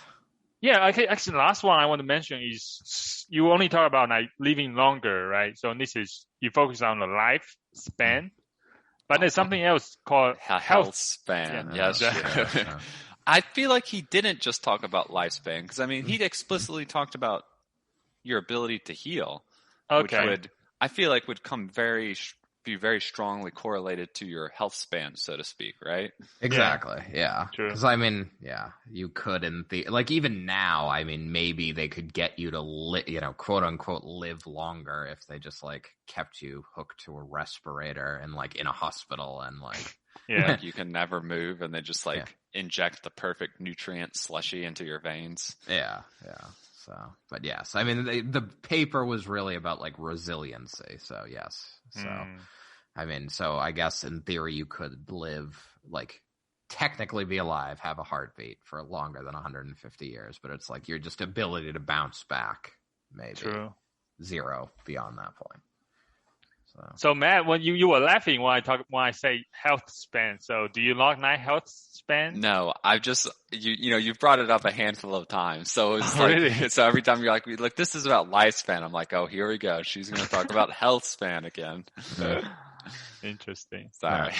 Yeah, actually, the last one I want to mention is you only talk about like living longer, right? So this is, you focus on the lifespan, but there's something else called health span. Yeah. Yes. Yeah. I feel like he didn't just talk about lifespan, because I mean, he explicitly talked about your ability to heal, which I feel like would be very strongly correlated to your health span, so to speak, right? Exactly. Yeah. True. Because I mean, yeah, you could like even now, I mean, maybe they could get you to quote unquote live longer if they just like kept you hooked to a respirator and like in a hospital and like like you can never move and they just inject the perfect nutrient slushy into your veins. Yeah. So, but yes, I mean, the paper was really about like resiliency. So yes. So, I mean, so I guess in theory you could live, like technically be alive, have a heartbeat for longer than 150 years, but it's like your just ability to bounce back, maybe zero beyond that point. So Matt, when you were laughing when I say health span, so do you like health span? No, I've just you've brought it up a handful of times, so it's like really? So every time you're like, look, this is about lifespan. I'm like, oh, here we go. She's going to talk about health span again. Interesting. Sorry,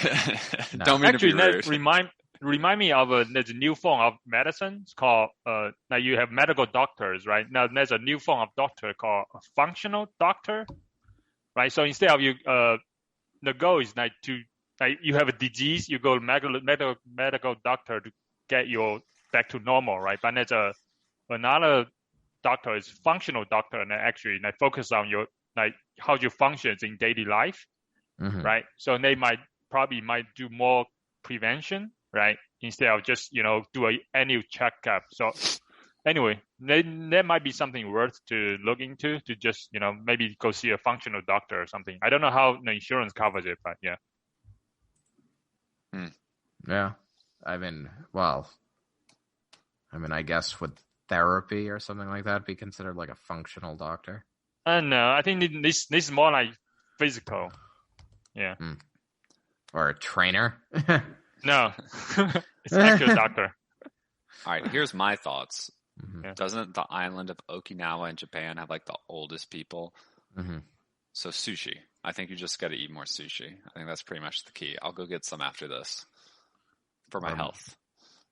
No. Don't mean actually, to be rude. Remind me of there's a new form of medicine. It's called now you have medical doctors, right? Now there's a new form of doctor called a functional doctor. Right, so instead of the goal is like you have a disease, you go to medical doctor to get you back to normal, right? But there's another doctor is functional doctor, and actually they focus on your how you function in daily life, right? So they might do more prevention, right? Instead of just do a annual checkup. So anyway, there might be something worth to look into to just, maybe go see a functional doctor or something. I don't know how the insurance covers it, but yeah. Yeah. I mean, I guess would therapy or something like that be considered like a functional doctor? No, I think this is more like physical. Yeah. Or a trainer? No, it's actual doctor. All right, here's my thoughts. Yeah. Doesn't the island of Okinawa in Japan have like the oldest people? So sushi. I think you just got to eat more sushi. I think that's pretty much the key. I'll go get some after this for my health.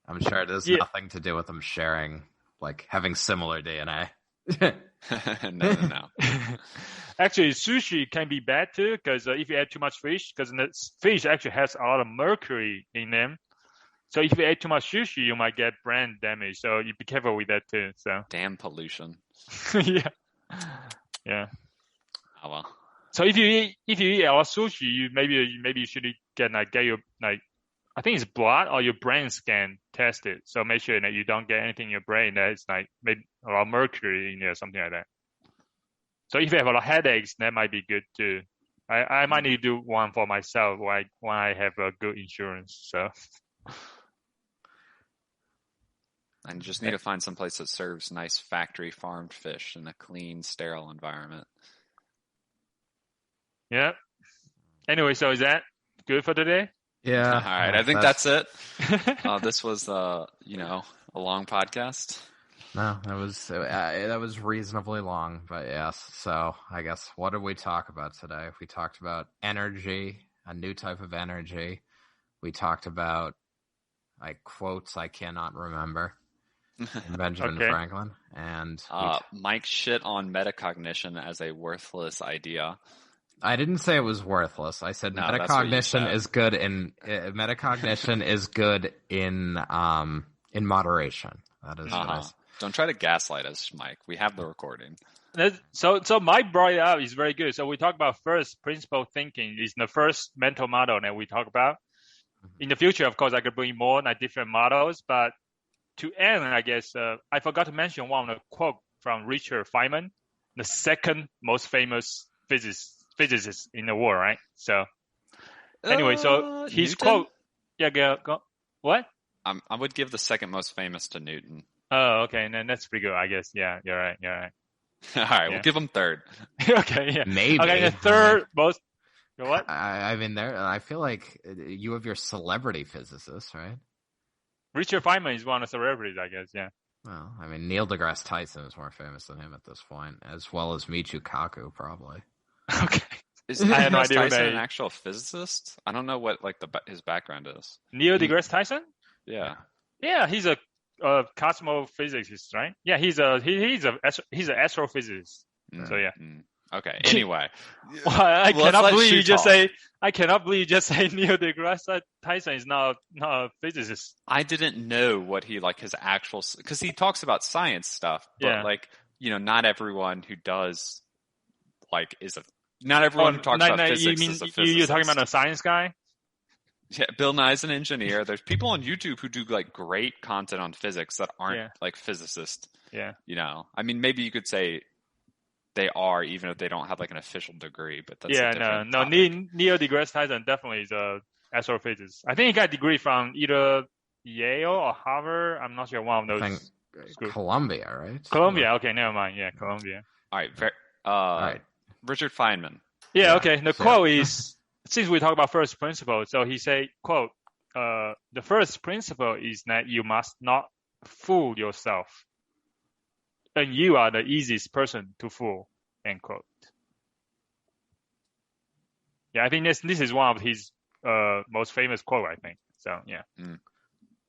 I'm sure it has nothing to do with them sharing, like having similar DNA. No. Actually, sushi can be bad too, because if you add too much fish, because the fish actually has a lot of mercury in them. So if you eat too much sushi, you might get brain damage. So you be careful with that too. So damn pollution. Yeah. Oh well. So if you eat a lot of sushi, maybe you should get your I think it's blood or your brain scan tested. So make sure that you don't get anything in your brain that's like maybe a lot of mercury in there, something like that. So if you have a lot of headaches, that might be good too. I might need to do one for myself when I have a good insurance. So. And you just need to find some place that serves nice factory farmed fish in a clean, sterile environment. Yeah. Anyway, so is that good for today? Yeah. All right. I think that's it. This was, a long podcast. No, that was reasonably long, but yes. So I guess what did we talk about today? We talked about energy, a new type of energy. We talked about quotes I cannot remember. Benjamin Franklin, and Mike shit on metacognition as a worthless idea. I didn't say it was worthless. I said metacognition is good in moderation. That is what I said. Don't try to gaslight us, Mike. We have the recording. So Mike brought it up is very good. So we talk about first principle thinking is the first mental model that we talk about. In the future, of course, I could bring more different models, but to end, I guess, I forgot to mention one of the quote from Richard Feynman, the second most famous physicist in the world, right? So anyway, so his Newton? quote, go. What? I would give the second most famous to Newton. Oh, okay, and then that's pretty good, I guess. Yeah, you're right. All right, we'll give him third. Okay, yeah. Maybe. Okay, the third most. What? I mean, I feel like you have your celebrity physicists, right? Richard Feynman is one of the celebrities, I guess. Yeah. Well, I mean, Neil deGrasse Tyson is more famous than him at this point, as well as Michio Kaku, probably. Okay. Is I had no idea Tyson an actual physicist? I don't know what his background is. Neil deGrasse Tyson? Yeah. Yeah, he's a cosmophysicist, right? Yeah, he's an astrophysicist. So yeah. Okay. Anyway, I cannot believe you just say Neil deGrasse Tyson is not a physicist. I didn't know what he his actual, because he talks about science stuff, but not everyone who does not everyone who talks about physics is a physicist. You're talking about a science guy? Yeah, Bill Nye's an engineer. There's people on YouTube who do great content on physics that aren't physicists. Yeah. I mean, maybe you could say they are, even if they don't have an official degree, but that's a different topic. Neil deGrasse Tyson definitely is a astrophysicist. I think he got a degree from either Yale or Harvard. I'm not sure, one of those. Columbia, right? Columbia. Okay, never mind. Yeah, Columbia. All right. All right. Richard Feynman. Yeah. Okay. The quote is, since we talk about first principle, so he say, quote, the first principle is that you must not fool yourself. And you are the easiest person to fool, end quote. Yeah, I think this is one of his most famous quote, I think. So, yeah.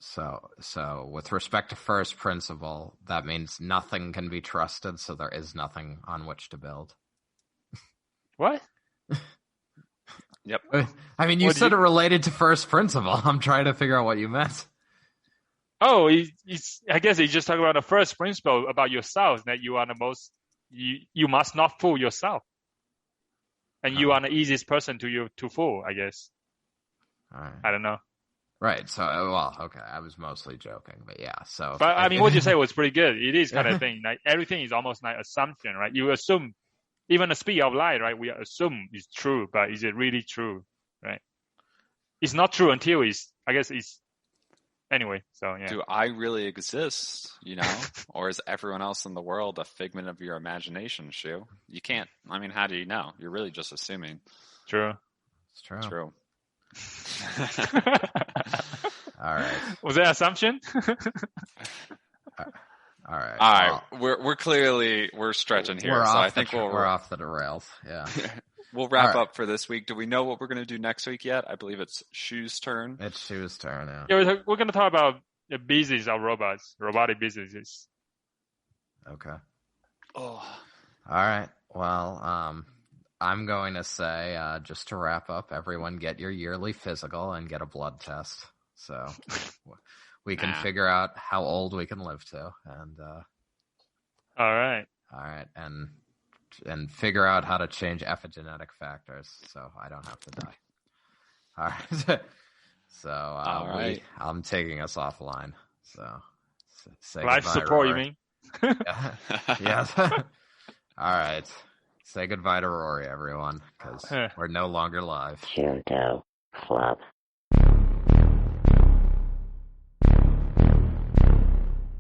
So with respect to first principle, that means nothing can be trusted, so there is nothing on which to build. What? Yep. I mean, you said it related to first principle. I'm trying to figure out what you meant. Oh, I guess he's just talking about the first principle about yourself, that you are the most, you must not fool yourself. And you are the easiest person to fool, I guess. All right. I don't know. Right. So, well, okay. I was mostly joking, but yeah. So, but I mean, what you say was pretty good. It is kind of thing. Everything is almost like assumption, right? You assume, even the speed of light, right? We assume it's true, but is it really true, right? It's not true until anyway, so yeah. Do I really exist, or is everyone else in the world a figment of your imagination, Shu? You can't. I mean, how do you know? You're really just assuming. True. It's true. True. All right. Was that assumption? All right. All right. We're stretching here, so I think we're off the rails. Yeah. We'll wrap up for this week. Do we know what we're going to do next week yet? I believe it's Shu's turn. It's Shu's turn, yeah. Yeah, we're going to talk about the business of robots, robotic businesses. Okay. Oh. All right. Well, I'm going to say, just to wrap up, everyone get your yearly physical and get a blood test. So we can figure out how old we can live to. And all right. And figure out how to change epigenetic factors so I don't have to die. All right. So right. I'm taking us offline. So say life goodbye, support, Rory. you mean? Yes. All right. Say goodbye to Rory, everyone, because we're no longer live. Junto Club.